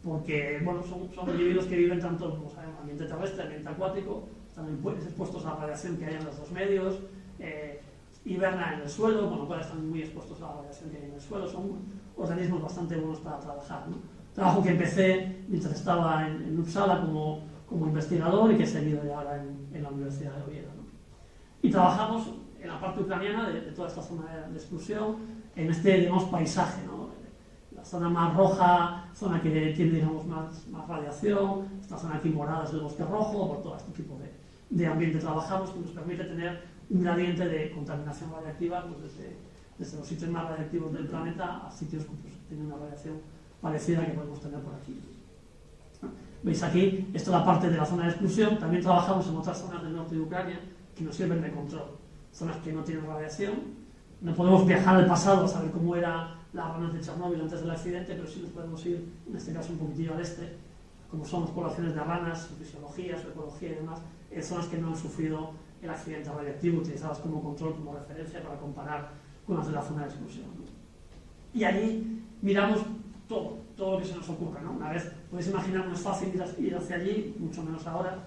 porque bueno, son individuos que viven tanto en ambiente terrestre, ambiente acuático, están expuestos a la radiación que hay en los dos medios, hibernan en el suelo, con lo cual están muy expuestos a la radiación que hay en el suelo. Son organismos bastante buenos para trabajar, ¿no? Trabajo que empecé mientras estaba en Uppsala como investigador y que he seguido ya ahora en la Universidad de Oviedo, ¿no? Y trabajamos en la parte ucraniana de toda esta zona de exclusión, en este, digamos, paisaje, ¿no? La zona más roja, zona que tiene, digamos, más radiación, esta zona aquí morada es el bosque rojo, por todo este tipo de ambiente trabajamos, que nos permite tener un gradiente de contaminación radiactiva pues desde los sitios más radiactivos del planeta a sitios que pues, tienen una radiación parecida que podemos tener por aquí. Veis aquí, esto es la parte de la zona de exclusión. También trabajamos en otras zonas del norte de Ucrania que nos sirven de control. Zonas que no tienen radiación. No podemos viajar al pasado a saber cómo era las ranas de Chernóbil antes del accidente, pero sí nos podemos ir, en este caso, un poquitillo al este, como son las poblaciones de ranas, su fisiología, su ecología y demás, en zonas que no han sufrido el accidente radiactivo, utilizadas como control, como referencia para comparar con las de la zona de exclusión, ¿no? Y allí miramos todo lo que se nos ocurra, ¿no? Una vez, podéis imaginar, no es fácil ir hacia allí, mucho menos ahora.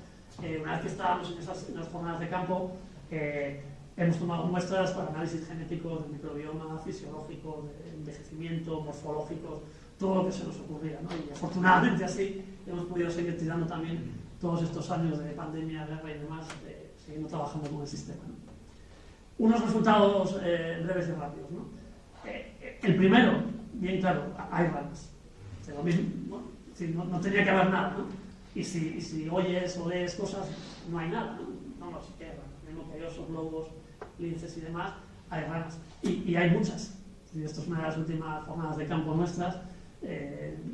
Una vez que estábamos en las jornadas de campo, hemos tomado muestras para análisis genético del microbioma, fisiológico, de envejecimiento, morfológico, todo lo que se nos ocurría, ¿no? Y afortunadamente así hemos podido seguir tirando también todos estos años de pandemia, guerra y demás, siguiendo trabajando con el sistema, ¿no? Unos resultados breves y rápidos, ¿no? El primero, bien claro, hay ranas. O sea, lo mismo, ¿no? No tenía que haber nada, ¿no? Y si oyes o lees cosas, no hay nada, ¿no? No, sí que hay ranas. Mismo que hay osos, lobos, linces y demás, hay ranas. Y hay muchas. Esto es una de las últimas jornadas de campo nuestras.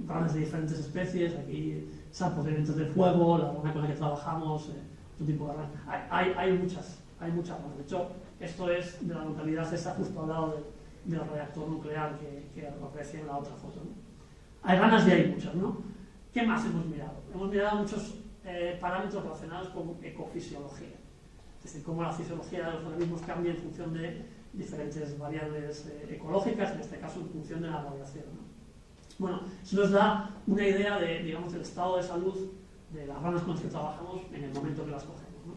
Ranas de diferentes especies, aquí sapos de vientos de fuego, la rana con la que trabajamos, otro tipo de ranas. Hay muchas ranas. De hecho, esto es de la localidad esa justo al lado del reactor nuclear que aparecía en la otra foto, ¿no? Hay ranas y hay muchas, ¿no? ¿Qué más hemos mirado? Hemos mirado muchos parámetros relacionados con ecofisiología, es decir, cómo la fisiología de los organismos cambia en función de diferentes variables ecológicas, en este caso en función de la radiación, ¿no? Bueno, eso nos da una idea de, digamos, del estado de salud de las ranas con las que trabajamos en el momento que las cogemos, ¿no?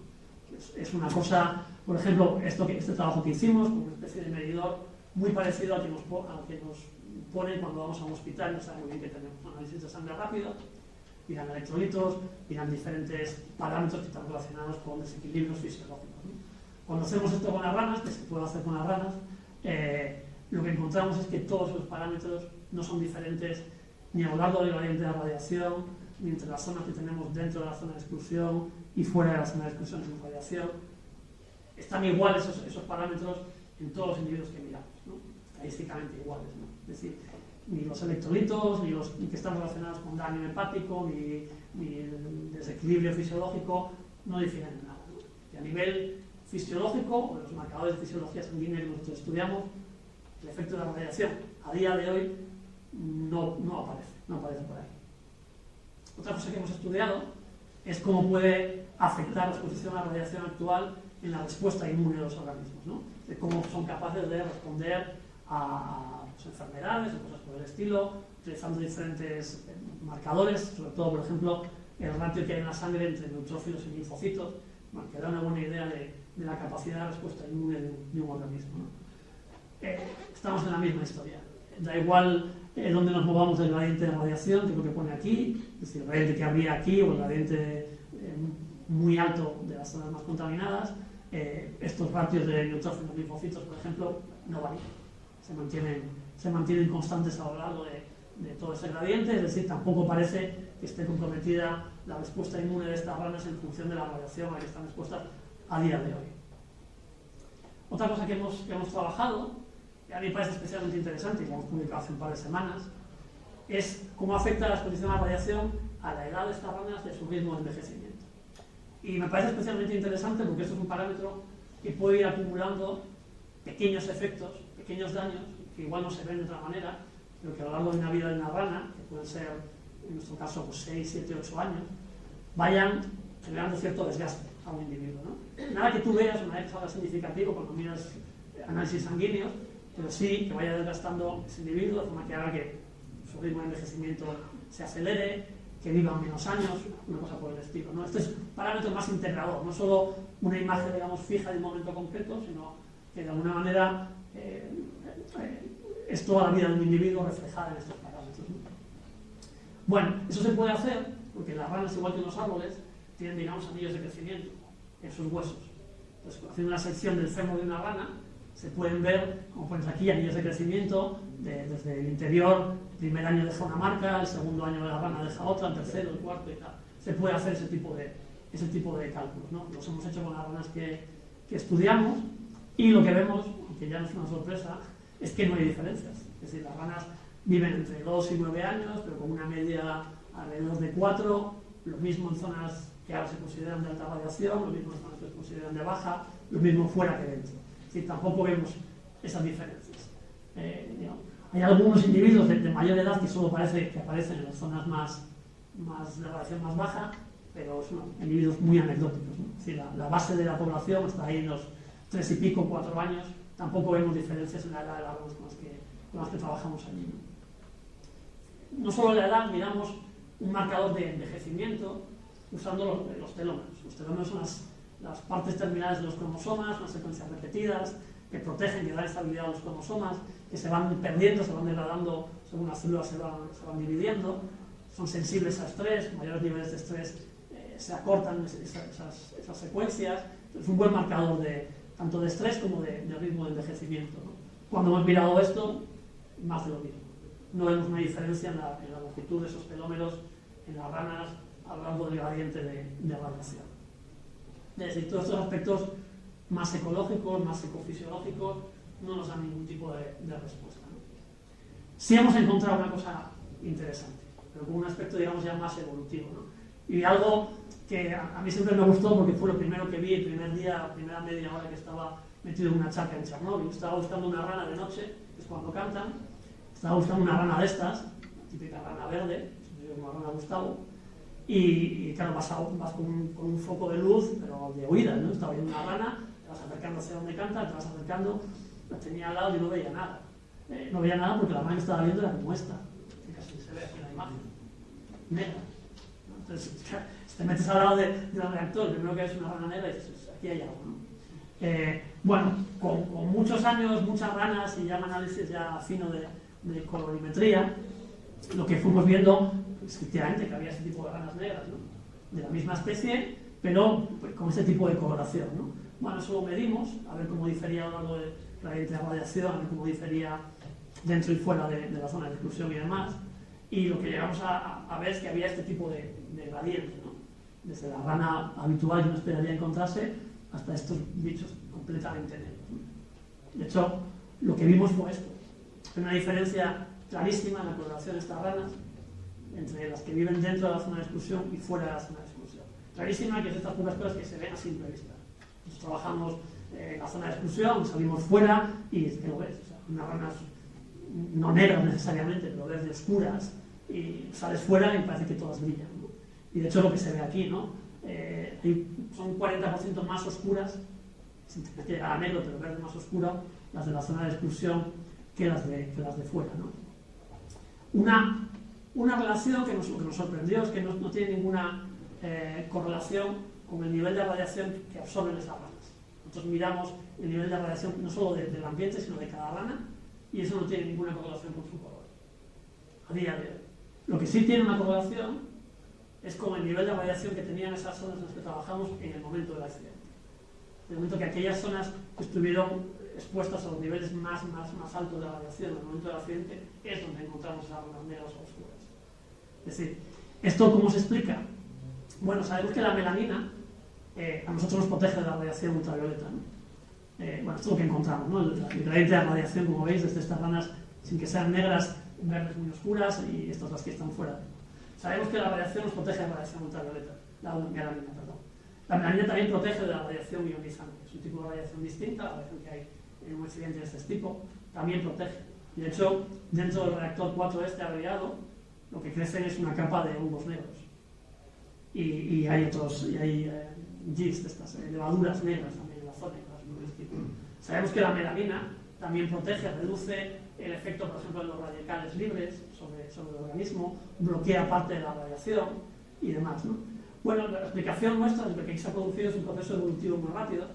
Es una cosa, por ejemplo, este trabajo que hicimos con una especie de medidor muy parecido al que nos ponen cuando vamos a un hospital. No saben muy bien que tenemos análisis de sangre rápido, miran electrolitos, miran diferentes parámetros que están relacionados con desequilibrios fisiológicos, ¿no? Cuando hacemos esto con las ranas, que se puede hacer con las ranas, lo que encontramos es que todos los parámetros no son diferentes ni a lo largo del gradiente de radiación, ni entre las zonas que tenemos dentro de la zona de exclusión y fuera de la zona de exclusión sin radiación. Están iguales esos parámetros en todos los individuos que miramos, ¿no? Estadísticamente iguales, ¿no? Es decir, ni los electrolitos, ni que están relacionados con daño hepático, ni el desequilibrio fisiológico, no difieren en nada, ¿no? Y a nivel fisiológico, o los marcadores de fisiología sanguínea que nosotros estudiamos, el efecto de la radiación a día de hoy no aparece por ahí. Otra cosa que hemos estudiado es cómo puede afectar la exposición a la radiación actual en la respuesta inmune de los organismos, ¿no? De cómo son capaces de responder a enfermedades o cosas por el estilo, utilizando diferentes marcadores, sobre todo, por ejemplo, el ratio que hay en la sangre entre neutrófilos y linfocitos, bueno, que da una buena idea de la capacidad de respuesta inmune de un organismo, ¿no? Estamos en la misma historia. Da igual dónde nos movamos del gradiente de radiación, que es lo que pone aquí, es decir, el gradiente que habría aquí o el gradiente muy alto de las zonas más contaminadas. Estos ratios de neutrófilos y linfocitos, por ejemplo, no varían. Se mantienen constantes a lo largo de todo ese gradiente, es decir, tampoco parece que esté comprometida la respuesta inmune de estas ranas en función de la radiación a la que están expuestas a día de hoy. Otra cosa que hemos trabajado, que a mí me parece especialmente interesante y lo hemos publicado hace un par de semanas, es cómo afecta la exposición a la radiación a la edad de estas ranas de su ritmo de envejecimiento. Y me parece especialmente interesante porque esto es un parámetro que puede ir acumulando pequeños efectos, pequeños daños, que igual no se ven de otra manera, pero que a lo largo de una vida de una rana, que pueden ser, en nuestro caso, pues 6, 7, 8 años, vayan generando cierto desgaste a un individuo, ¿no? Nada que tú veas, una vez que salga significativo cuando miras análisis sanguíneos, pero sí que vaya desgastando ese individuo de forma que haga que su ritmo de envejecimiento se acelere, que vivan menos años, una cosa por el estilo, ¿no? Este es un parámetro más integrador, no solo una imagen, digamos, fija de un momento concreto, sino que de alguna manera es toda la vida de un individuo reflejada en estos parámetros, ¿no? Bueno, eso se puede hacer porque las ranas, igual que los árboles, tienen, digamos, anillos de crecimiento en sus huesos. Entonces, haciendo una sección del fémur de una rana, se pueden ver, como pones aquí, anillos de crecimiento, desde el interior, el primer año deja una marca, el segundo año de la rana deja otra, el tercero, el cuarto y tal. Se puede hacer ese tipo de cálculos, ¿no? Los hemos hecho con las ranas que estudiamos y lo que vemos, aunque ya no es una sorpresa, es que no hay diferencias. Es decir, las ranas viven entre 2 y 9 años, pero con una media alrededor de 4, lo mismo en zonas que ahora se consideran de alta radiación, lo mismo en zonas que se consideran de baja, lo mismo fuera que dentro. Es decir, tampoco vemos esas diferencias. Hay algunos individuos de mayor edad que solo parece que aparecen en las zonas de radiación más baja, pero son individuos muy anecdóticos, ¿no? Es decir, la base de la población está ahí en los 3 y pico, 4 años, tampoco vemos diferencias en la edad de las ranas con las que trabajamos allí, ¿no? No solo la edad, miramos un marcador de envejecimiento usando los telómeros. Los telómeros son las partes terminales de los cromosomas, unas secuencias repetidas que protegen y dan estabilidad a los cromosomas, que se van perdiendo, se van degradando según las células se van dividiendo, son sensibles a estrés, mayores niveles de estrés se acortan esas secuencias. Es un buen marcador tanto de estrés como de ritmo de envejecimiento, ¿no? Cuando hemos mirado esto, más de lo mismo. No vemos una diferencia en la longitud de esos telómeros en las ranas a lo largo del gradiente de radiación. Es decir, todos estos aspectos más ecológicos, más ecofisiológicos, no nos dan ningún tipo de respuesta, ¿no? Sí hemos encontrado una cosa interesante, pero con un aspecto, digamos, ya más evolutivo, ¿no? Y algo que a mí siempre me gustó porque fue lo primero que vi el primer día, la primera media hora que estaba metido en una charca en Chernóbil. Estaba buscando una rana de noche, que es cuando cantan, estaba buscando una rana de estas, la típica rana verde, una rana Gustavo, y claro, vas con un foco de luz, pero de oída, ¿no? Estaba viendo una rana, te vas acercando hacia donde canta, te vas acercando, la tenía al lado y no veía nada. No veía nada porque la rana que estaba viendo era como esta, que casi se ve aquí en la imagen, negra, ¿no? Entonces, si te metes al lado del reactor, primero que ves una rana negra y dices, aquí hay algo, ¿no? Bueno, con muchos años, muchas ranas y ya un análisis ya fino de colorimetría, lo que fuimos viendo, efectivamente, que había ese tipo de ranas negras, ¿no? De la misma especie, pero pues, con este tipo de coloración, ¿no? Bueno, eso lo medimos, a ver cómo difería a lo largo de la radiación, a ver cómo difería dentro y fuera de la zona de exclusión y demás, y lo que llegamos a ver es que había este tipo de gradiente, ¿no? Desde la rana habitual que uno esperaría encontrarse hasta estos bichos completamente negros, ¿no? De hecho, lo que vimos fue esto, una diferencia clarísima en la coloración de estas ranas entre las que viven dentro de la zona de exclusión y fuera de la zona de exclusión. Clarísima, que es estas pocas cosas que se ven a simple vista. Nosotros trabajamos en la zona de exclusión, salimos fuera y es que lo ves, o sea, unas ranas no negras necesariamente, pero verde oscuras, y sales fuera y parece que todas brillan, ¿no? Y de hecho lo que se ve aquí, ¿no? Son 40% más oscuras, sin tener que llegar a negro, pero verde más oscuro, las de la zona de exclusión que las de fuera, ¿no? Una relación que nos sorprendió es que no tiene ninguna correlación con el nivel de radiación que absorben esas ranas. Nosotros miramos el nivel de radiación no solo del ambiente, sino de cada rana, y eso no tiene ninguna correlación con su color, a día de hoy. Lo que sí tiene una correlación es con el nivel de radiación que tenían esas zonas en las que trabajamos en el momento del accidente. En el momento que aquellas zonas que estuvieron expuestas a los niveles más altos de radiación en el momento del accidente es donde encontramos esas zonas negras o oscuras. Es decir, ¿esto cómo se explica? Bueno, sabemos que la melanina a nosotros nos protege de la radiación ultravioleta, ¿no? Bueno, esto es lo que encontramos, ¿no? El gradiente de radiación, como veis, desde estas ranas, sin que sean negras, verdes muy oscuras, y estas las que están fuera. Sabemos que la radiación nos protege de la radiación ultravioleta, la melanina, perdón. La melanina también protege de la radiación ionizante, es un tipo de radiación distinta a la radiación que hay en un accidente de este tipo, también protege. De hecho, dentro del reactor 4 averiado, lo que crecen es una capa de hongos negros. Y hay yeast, estas levaduras negras también en la zona. Sabemos que la melanina también protege, reduce el efecto, por ejemplo, de los radicales libres sobre el organismo, bloquea parte de la radiación y demás, ¿no? Bueno, la explicación nuestra es que aquí se ha producido es un proceso evolutivo muy rápido,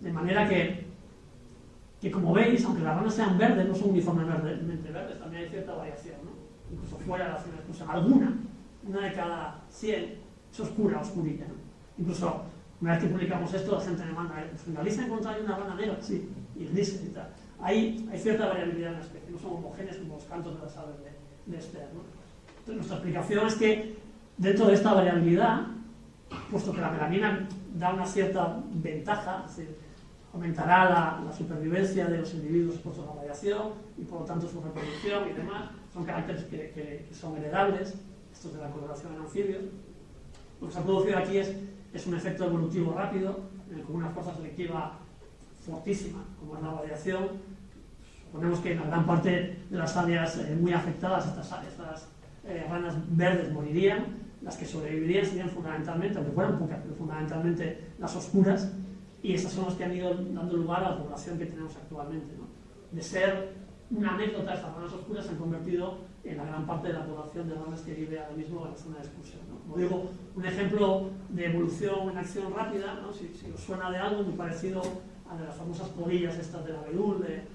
de manera que como veis, aunque las ranas sean verdes, no son uniformemente verdes, también hay cierta variación, ¿no? Incluso fuera de la zona de exclusión. Una de cada 100 es oscurilla, ¿no? Incluso una vez que publicamos esto, la gente me manda, ¿en Galicia encontráis una rana negra? Sí, y grises y tal. Hay cierta variabilidad en la especie, no son homogéneos como los cantos de las aves de Esther, ¿no? Entonces, nuestra explicación es que dentro de esta variabilidad, puesto que la melanina da una cierta ventaja, es decir, aumentará la supervivencia de los individuos expuestos a la radiación y por lo tanto su reproducción y demás, son caracteres que son heredables, estos de la coloración en anfibios. Lo que se ha producido aquí es un efecto evolutivo rápido, con una fuerza selectiva fortísima, como es la radiación. Suponemos que en la gran parte de las áreas muy afectadas, estas ranas verdes morirían, las que sobrevivirían serían fundamentalmente, aunque fueran pocas, pero fundamentalmente las oscuras, y esas son las que han ido dando lugar a la población que tenemos actualmente, ¿no? De ser una anécdota, estas ranas oscuras se han convertido en la gran parte de la población de ranas que vive ahora mismo en la zona de exclusión, ¿no? Como digo, un ejemplo de evolución en acción rápida, ¿no? Si os suena de algo muy parecido a de las famosas polillas estas del abedul de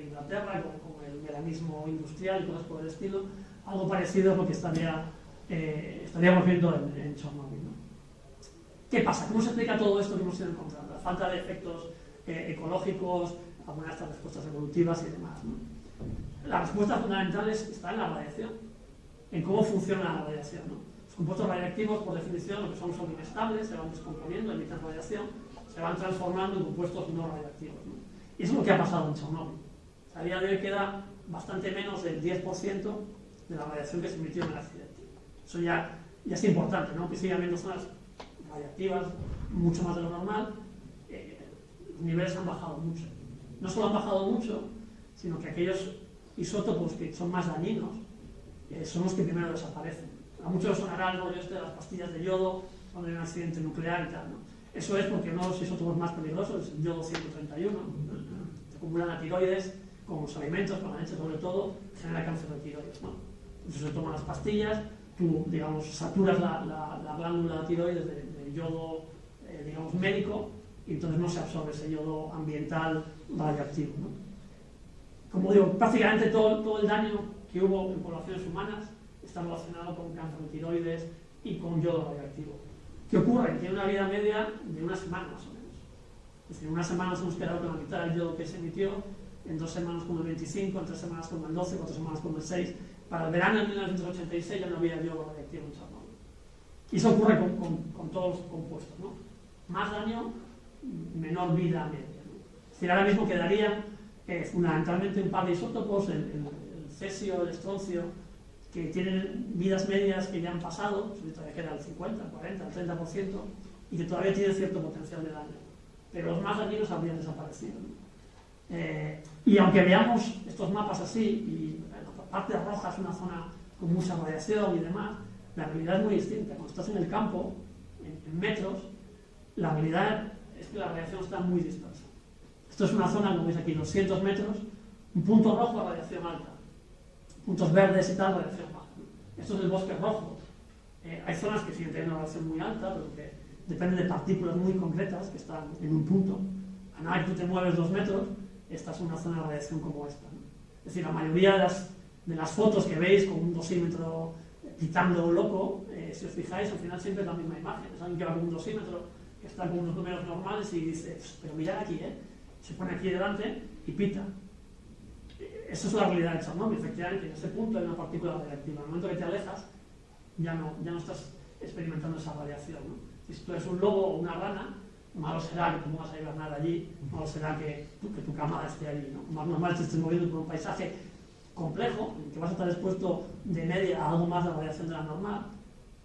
Inglaterra, con el melanismo industrial y cosas por el estilo, algo parecido a lo que estaríamos viendo en Chernobyl, ¿no? ¿Qué pasa? ¿Cómo se explica todo esto que hemos ido encontrando? La falta de efectos ecológicos, algunas de estas respuestas evolutivas y demás, ¿no? La respuesta fundamental está en la radiación, en cómo funciona la radiación, ¿no? Los compuestos radiactivos, por definición, lo que son inestables, se van descomponiendo, emiten radiación, se van transformando en compuestos no radiactivos, ¿no? Y eso es lo que ha pasado en Chernobyl. A día de hoy queda bastante menos del 10% de la radiación que se emitió en el accidente. Eso ya es importante, ¿no? Que siga habiendo zonas radiactivas, mucho más de lo normal, los niveles han bajado mucho. No solo han bajado mucho, sino que aquellos isótopos que son más dañinos son los que primero desaparecen. A muchos sonará el rollo este de las pastillas de yodo cuando hay un accidente nuclear y tal, ¿no? Eso es porque uno de los isótopos más peligrosos es el yodo 131, se acumulan la tiroides con los alimentos, con la leche sobre todo, genera cáncer de tiroides, ¿no? Entonces se toman las pastillas, tú, digamos, saturas la glándula tiroides de yodo, digamos, médico, y entonces no se absorbe ese yodo ambiental radioactivo, ¿no? Como digo, prácticamente todo el daño que hubo en poblaciones humanas está relacionado con cáncer de tiroides y con yodo radioactivo. ¿Qué ocurre? Tiene una vida media de una semana más o menos. Es decir, en una semana nos hemos quedado con la mitad del yodo que se emitió, en 2 semanas con el 25, en 3 semanas con el 12, 4 semanas con el 6. Para el verano de 1986 ya no había yodo radioactivo en Chernobyl. Y eso ocurre con todos los compuestos, ¿no? Más daño, menor vida media, ¿no? Es decir, ahora mismo quedarían fundamentalmente un par de isótopos, el cesio, el estroncio, que tienen vidas medias que ya han pasado, todavía queda el 50, el 40, el 30%, y que todavía tienen cierto potencial de daño. Pero los más dañinos habrían desaparecido, ¿no? Y aunque veamos estos mapas así, y la parte roja es una zona con mucha radiación y demás, la realidad es muy distinta. Cuando estás en el campo, en metros, la realidad es que la radiación está muy dispersa. Esto es una zona, como veis aquí, 200 metros, un punto rojo, radiación alta. Puntos verdes y tal, radiación baja. Esto es el bosque rojo. Hay zonas que siguen teniendo una radiación muy alta, pero que dependen de partículas muy concretas que están en un punto. A nada que tú te mueves 2 metros, estás en una zona de radiación como esta, ¿no? Es decir, la mayoría de las fotos que veis con un dosímetro quitando loco, si os fijáis, al final siempre es la misma imagen. Es alguien que va con un dosímetro, que está con unos números normales y dice, pero mirad aquí, se pone aquí delante y pita. Eso es la realidad de Chernobyl, efectivamente, en ese punto hay una partícula radiactiva. En el momento que te alejas, ya no estás experimentando esa radiación, ¿no? Si tú eres un lobo o una rana, malo será que tú no vas a hibernar allí, malo será que tu cámara esté allí, ¿no? Más normal te estés moviendo por un paisaje complejo, en que vas a estar expuesto de media a algo más de radiación de la normal,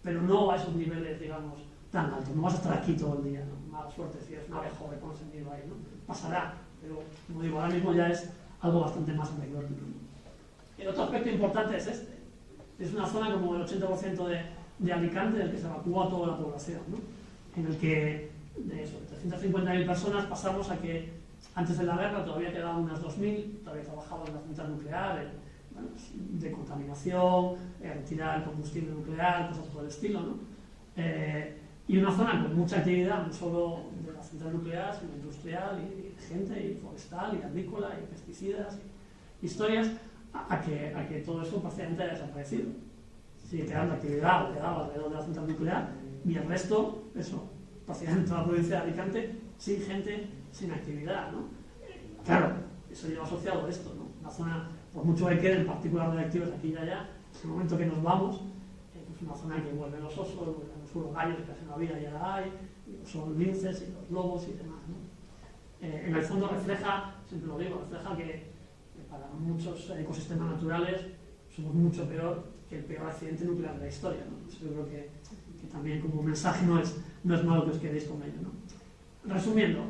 pero no a esos niveles, digamos, tan altos. No vas a estar aquí todo el día, ¿no? Mala suerte si eres un abejo de consentido ahí, ¿no? Pasará, pero como digo, ahora mismo ya es algo bastante más anecdótico, ¿no? El otro aspecto importante es este. Es una zona como el 80% de Alicante, en el que se evacúa toda la población, ¿no? En el que de eso, 350.000 personas pasamos a que antes de la guerra todavía quedaban unas 2.000, todavía trabajaban en la central nuclear, de contaminación, retirar el combustible nuclear, cosas por el estilo, ¿no? Y una zona con mucha actividad, no solo de la central nuclear, sino industrial, y de gente, y forestal, y agrícola, y pesticidas, y historias, a que todo eso parcialmente haya desaparecido. Sigue quedando actividad, quedaba alrededor de la central nuclear, y el resto, eso, prácticamente toda la provincia de Alicante, sin gente, sin actividad, ¿no? Claro, eso lleva asociado esto, ¿no? La zona, por mucho que queden partículas radiactivas aquí y allá, en el momento que nos vamos, es una zona que vuelven los osos, vuelven los urogallos, que casi no había, ya la hay, son linces y los lobos y demás, ¿no? En el fondo refleja, siempre lo digo, refleja que para muchos ecosistemas naturales somos mucho peor que el peor accidente nuclear de la historia, ¿no? Eso yo creo que también como mensaje no es malo que os quedéis con ello, ¿no? Resumiendo,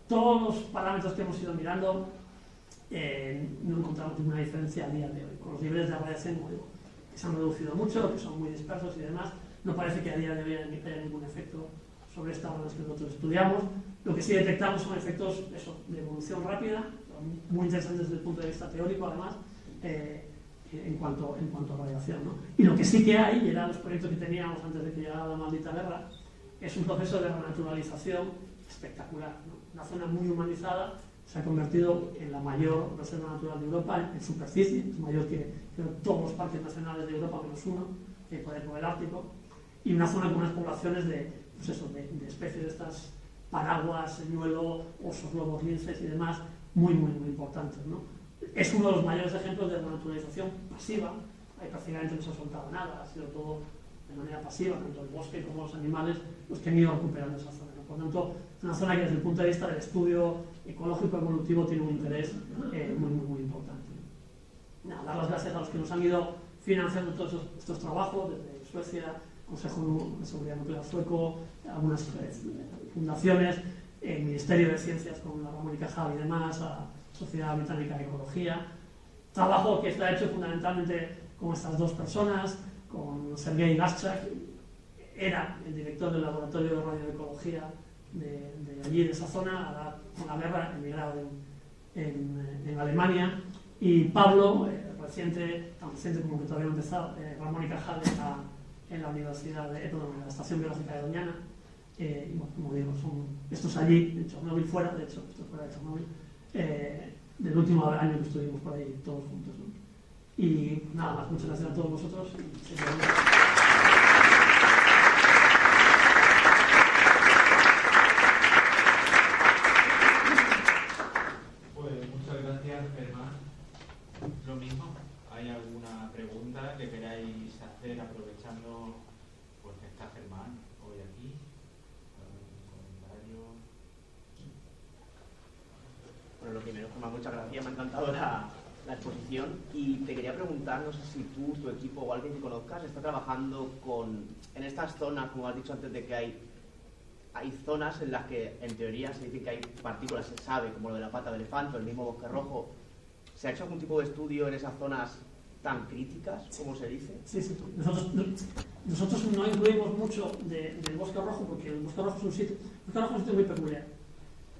todos los parámetros que hemos ido mirando no encontramos ninguna diferencia a día de hoy. Con los niveles de radiación, como digo, que se han reducido mucho, que son muy dispersos y demás, no parece que a día de hoy haya ningún efecto sobre estas ondas que nosotros estudiamos. Lo que sí detectamos son efectos de evolución rápida, muy interesantes desde el punto de vista teórico, además, en cuanto a radiación, ¿no? Y lo que sí que hay, y eran los proyectos que teníamos antes de que llegara la maldita guerra, es un proceso de renaturalización espectacular, ¿no? Una zona muy humanizada se ha convertido en la mayor reserva natural de Europa en superficie, es mayor que todos los parques nacionales de Europa menos uno, que hay por el Ártico, y una zona con unas poblaciones de especies de estas paraguas, señuelo, osos, lobos, linces y demás, muy importantes, ¿no? Es uno de los mayores ejemplos de renaturalización pasiva. Ahí prácticamente no se ha soltado nada, ha sido todo de manera pasiva, tanto el bosque como los animales los que han ido recuperando esa zona, ¿no? Por lo tanto, es una zona que desde el punto de vista del estudio ecológico evolutivo tiene un interés muy importante, ¿no? Nada, dar las gracias a los que nos han ido financiando todos estos trabajos, desde Suecia, Consejo de Seguridad Nuclear sueco, algunas fundaciones, el Ministerio de Ciencias con la Ramón y Cajal y demás, a Sociedad Británica de Ecología. Trabajo que está hecho fundamentalmente con estas dos personas, con Sergei Gaschak, era el director del Laboratorio de Radioecología de allí, de esa zona, con la guerra, emigrado en Alemania, y Pablo, tan reciente como que todavía no ha empezado, Ramón y Cajal en la Universidad en la Estación Biológica de Doñana. Y bueno, como digo, son estos allí, de Chernobyl fuera, de hecho, esto fuera de Chernobyl, del último año que estuvimos por ahí todos juntos, ¿no? Y nada más, muchas gracias a todos vosotros. Pues muchas gracias, Germán. Lo mismo, ¿hay alguna pregunta que queráis hacer aprovechando pues, que está Germán hoy aquí? ¿Algún comentario? Bueno, lo primero, Germán, muchas gracias, me ha encantado la exposición y te quería preguntar, no sé si tú, tu equipo o alguien que conozcas está trabajando en estas zonas, como has dicho antes, de que hay zonas en las que en teoría se dice que hay partículas, se sabe, como lo de la pata de elefante, el mismo bosque rojo. ¿Se ha hecho algún tipo de estudio en esas zonas tan críticas, como se dice? Sí. Nosotros no incluimos mucho del bosque rojo porque el bosque rojo es un sitio muy peculiar.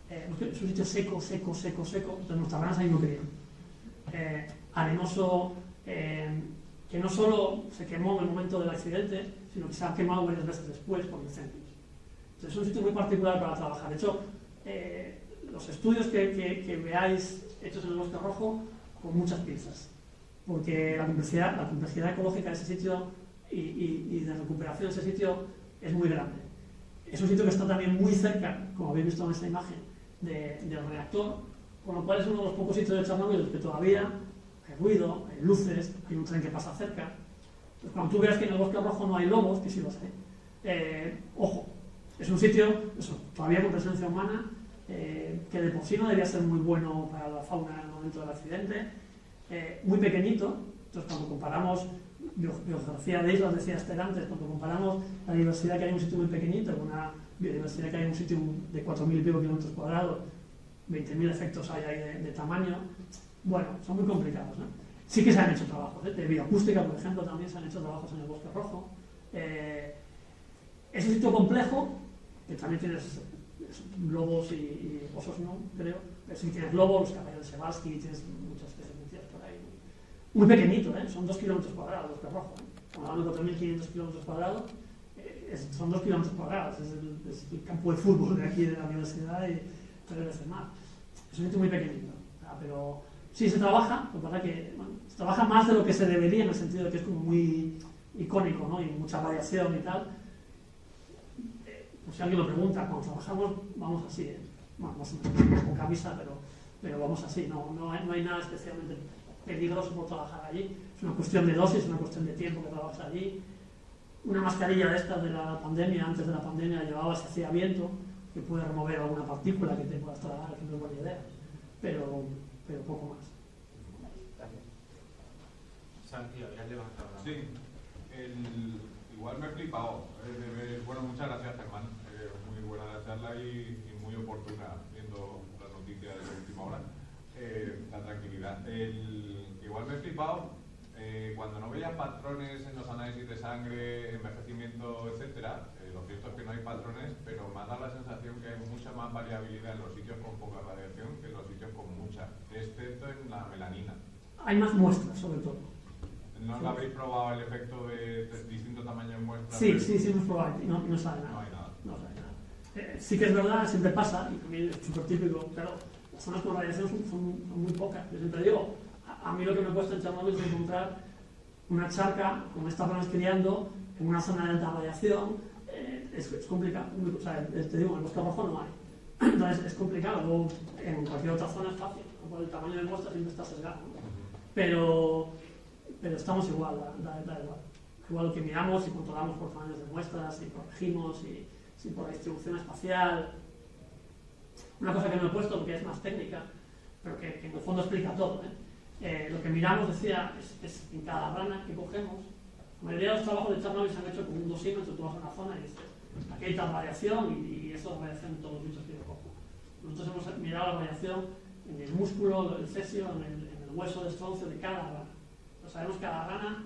Es un sitio seco, entonces nuestras ranas ahí no crían. Arenoso, que no solo se quemó en el momento del accidente, sino que se ha quemado varias veces después por incendios. Entonces es un sitio muy particular para trabajar. De hecho, los estudios que veáis hechos en el bosque rojo, con muchas pinzas. porque la complejidad ecológica de ese sitio y de recuperación de ese sitio es muy grande. Es un sitio que está también muy cerca, como habéis visto en esta imagen, del reactor, con lo cual es uno de los pocos sitios de Chernóbil en los que todavía hay ruido, hay luces, hay un tren que pasa cerca. Entonces, cuando tú veas que en el Bosque Rojo no hay lobos, que sí los hay, ojo, es un sitio todavía con presencia humana, que de por sí no debía ser muy bueno para la fauna en el momento del accidente, muy pequeñito. Entonces, cuando comparamos biografía de islas, decía Esther antes, cuando comparamos la diversidad que hay en un sitio muy pequeñito con una biodiversidad que hay en un sitio de 4.000 y pico kilómetros cuadrados, 20.000 efectos hay ahí de tamaño, bueno, son muy complicados, ¿no? Sí que se han hecho trabajos, de bioacústica, por ejemplo, también se han hecho trabajos en el Bosque Rojo. Es un sitio complejo, que también tienes lobos y osos, no, creo, pero sí tienes lobos, los caballos de Sebastián, tienes muchas especies por ahí. Muy pequeñito, son 2 kilómetros cuadrados el Bosque Rojo. Estamos hablando de 4.500 kilómetros cuadrados, son 2 kilómetros cuadrados, es el campo de fútbol de aquí de la universidad y 3 veces más. Es un sitio muy pequeñito, pero sí se trabaja, lo que pasa que se trabaja más de lo que se debería, en el sentido de que es como muy icónico, ¿no? Y mucha variación y tal. Pues si alguien lo pregunta, cuando trabajamos vamos así, bueno, más o menos con camisa, pero vamos así, no hay nada especialmente peligroso por trabajar allí. Es una cuestión de dosis, es una cuestión de tiempo que trabajas allí. Una mascarilla de estas de la pandemia, antes de la pandemia, llevaba si hacía viento, que puede remover alguna partícula que te pueda tragar, que no es buena idea, pero poco más. Gracias. Santi, habías levantado la mano. Sí, igual me he flipado. Bueno, muchas gracias, Germán. Muy buena la charla y muy oportuna, viendo las noticias de la última hora. La tranquilidad. Igual me he flipado cuando no veía patrones en los análisis de sangre, envejecimiento, etcétera. Lo cierto es que no hay patrones, pero me ha dado la sensación que hay mucha más variabilidad en los sitios con poca radiación que en los sitios con mucha, excepto en la melanina. Hay más muestras, sobre todo. ¿No lo habéis probado el efecto de distintos tamaños de muestras? Sí, hemos probado y no sale nada. No hay nada. No sale nada. Sí que es verdad, siempre pasa, y también es súper típico, claro, las zonas con radiación son muy pocas. Yo siempre digo, a mí lo que me cuesta en Chernóbil es encontrar una charca con estas ranas criando en una zona de alta radiación. Es complicado. O sea, te digo, en el Bosque Rojo no hay. Entonces es complicado. Luego, en cualquier otra zona es fácil, el tamaño de muestra siempre está sesgado, ¿no? Pero estamos igual, da igual. Igual lo que miramos, si controlamos por tamaños de muestras, si corregimos, si por la distribución espacial. Una cosa que no he puesto, porque es más técnica, pero que en el fondo explica todo, lo que miramos, decía, es en cada rana que cogemos. La mayoría de los trabajos de Chernóbil se han hecho con un dosímetro. Tú vas a una zona y dices, aquí hay tal variación y eso es variación en todos los bichos que yo cojo. Nosotros hemos mirado la variación en el músculo, el cesio, en el hueso de estroncio de cada rana. Sabemos cada rana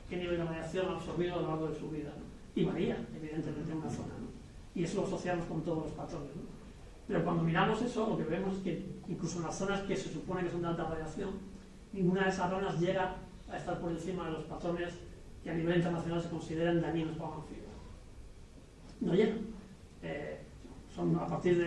qué nivel de radiación ha absorbido a lo largo de su vida, ¿no? Y varía, evidentemente, en una zona, ¿no? Y eso lo asociamos con todos los patrones, ¿no? Pero cuando miramos eso, lo que vemos es que incluso en las zonas que se supone que son de alta radiación, ninguna de esas ranas llega a estar por encima de los patrones que a nivel internacional se consideran dañinos para un anfibio. No llegan. Son a partir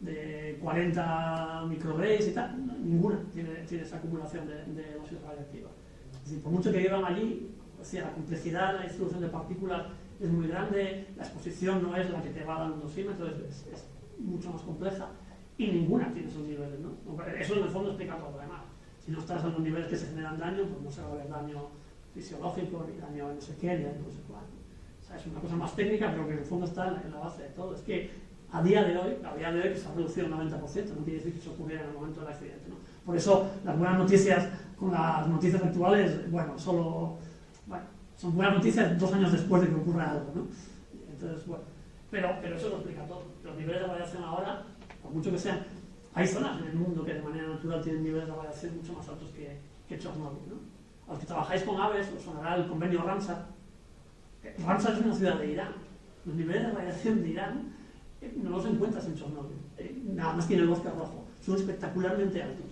de 40 micrograys y tal, ninguna tiene esa acumulación de dosis radiactiva. Es decir, por mucho que vivan allí, la complejidad, la distribución de partículas es muy grande, la exposición no es la que te va a dar un dosímetro, es mucho más compleja y ninguna tiene esos niveles, ¿no? Eso en el fondo explica todo lo demás. Si no estás en los niveles que se generan daño, pues no se va a ver daño fisiológico, ni daño en no sé qué, ni daño no sé cuál. O sea, es una cosa más técnica, pero que en el fondo está en la base de todo. Es que a día de hoy que se ha reducido un 90%, no quiere decir que eso ocurriera en el momento del accidente, ¿no? Por eso las buenas noticias con las noticias actuales, son buenas noticias 2 años después de que ocurra algo, ¿no? Entonces, pero eso lo explica todo. Los niveles de radiación ahora, por mucho que sean, hay zonas en el mundo que de manera natural tienen niveles de radiación mucho más altos que Chernóbil, ¿no? A los que trabajáis con aves, os sonará el convenio Ramsar. Ramsar es una ciudad de Irán. Los niveles de radiación de Irán no los encuentras en Chernóbil, nada más que en el Bosque Rojo. Son espectacularmente altos,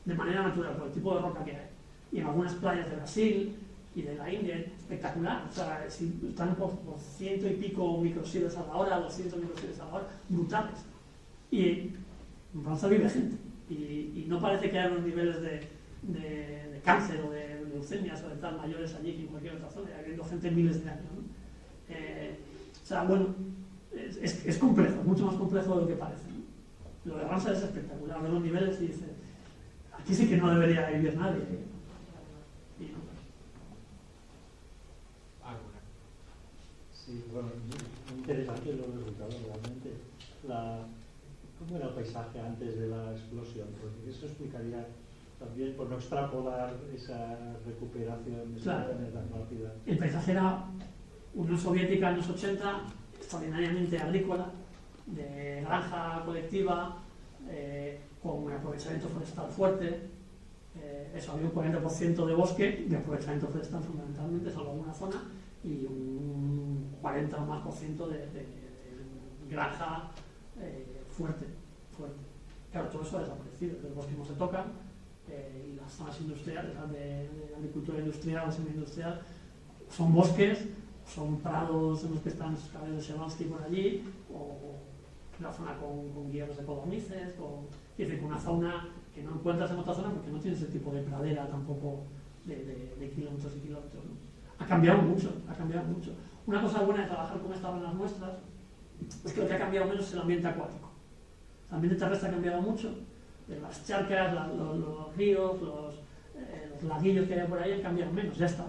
de manera natural, por el tipo de roca que hay. Y en algunas playas de Brasil y de la India, espectacular. O sea, si están por 100 y pico microsieverts a la hora, 200 microsieverts a la hora, brutales. Y en Ramsar vive gente. Y no parece que haya unos niveles de cáncer o de leucemias o de tal mayores allí que en cualquier otra zona, y habiendo gente miles de años, ¿no? O sea, bueno, es complejo, es mucho más complejo de lo que parece, ¿no? Lo de Ramsar es espectacular, ver los niveles y dice, aquí sí que no debería vivir nadie, ¿eh? Y no. Sí, bueno, muy interesante los resultados realmente. ¿Cómo era el paisaje antes de la explosión? Porque eso explicaría también, por no extrapolar esa recuperación Claro. tan rápida. El paisaje era Unión Soviética en los 80, extraordinariamente agrícola, de granja colectiva, con un aprovechamiento forestal fuerte. Eso, había un 40% de bosque de aprovechamiento forestal fundamentalmente, salvo alguna zona, y un 40 o más por ciento de granja fuerte. Claro, todo eso ha desaparecido, los bosques no se tocan, y las zonas industriales, las de agricultura industrial o semi-industrial, son bosques, son prados en los que están los caballos de Shemansky por allí, o una zona con guías de codornices, es decir, una zona que no encuentras en otra zona porque no tiene ese tipo de pradera tampoco de kilómetros y kilómetros, ¿no? Ha cambiado mucho. Una cosa buena de trabajar como estaban las muestras es que lo que ha cambiado menos es el ambiente acuático. El ambiente terrestre ha cambiado mucho, pero las charcas, los ríos, los laguillos que hay por ahí han cambiado menos, ya está.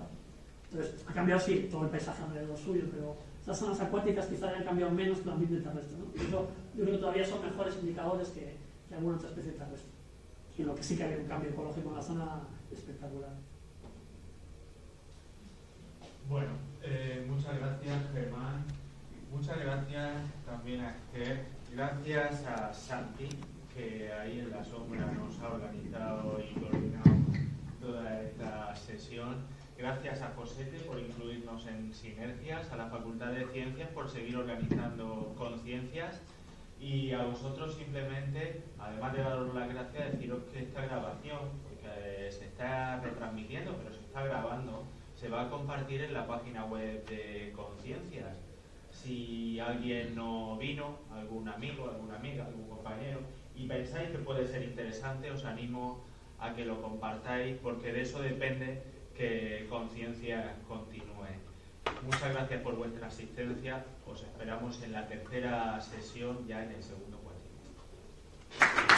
Entonces, ha cambiado sí todo el paisaje alrededor suyo, pero estas zonas acuáticas quizás hayan cambiado menos que el ambiente terrestre, ¿no? Y eso yo creo que todavía son mejores indicadores que alguna otra especie terrestre. Y lo que sí que ha habido un cambio ecológico en la zona espectacular. Bueno, muchas gracias, Germán. Muchas gracias también a Esther. Gracias a Santi, que ahí en la sombra nos ha organizado y coordinado toda esta sesión. Gracias a Josete por incluirnos en Sinergias, a la Facultad de Ciencias por seguir organizando conciencias, y a vosotros simplemente, además de daros las gracias, deciros que esta grabación, porque se está retransmitiendo, pero se está grabando, se va a compartir en la página web de Conciencias. Si alguien no vino, algún amigo, alguna amiga, algún compañero, y pensáis que puede ser interesante, os animo a que lo compartáis, porque de eso depende que Conciencia continúe. Muchas gracias por vuestra asistencia. Os esperamos en la tercera sesión, ya en el segundo cuatrimestre.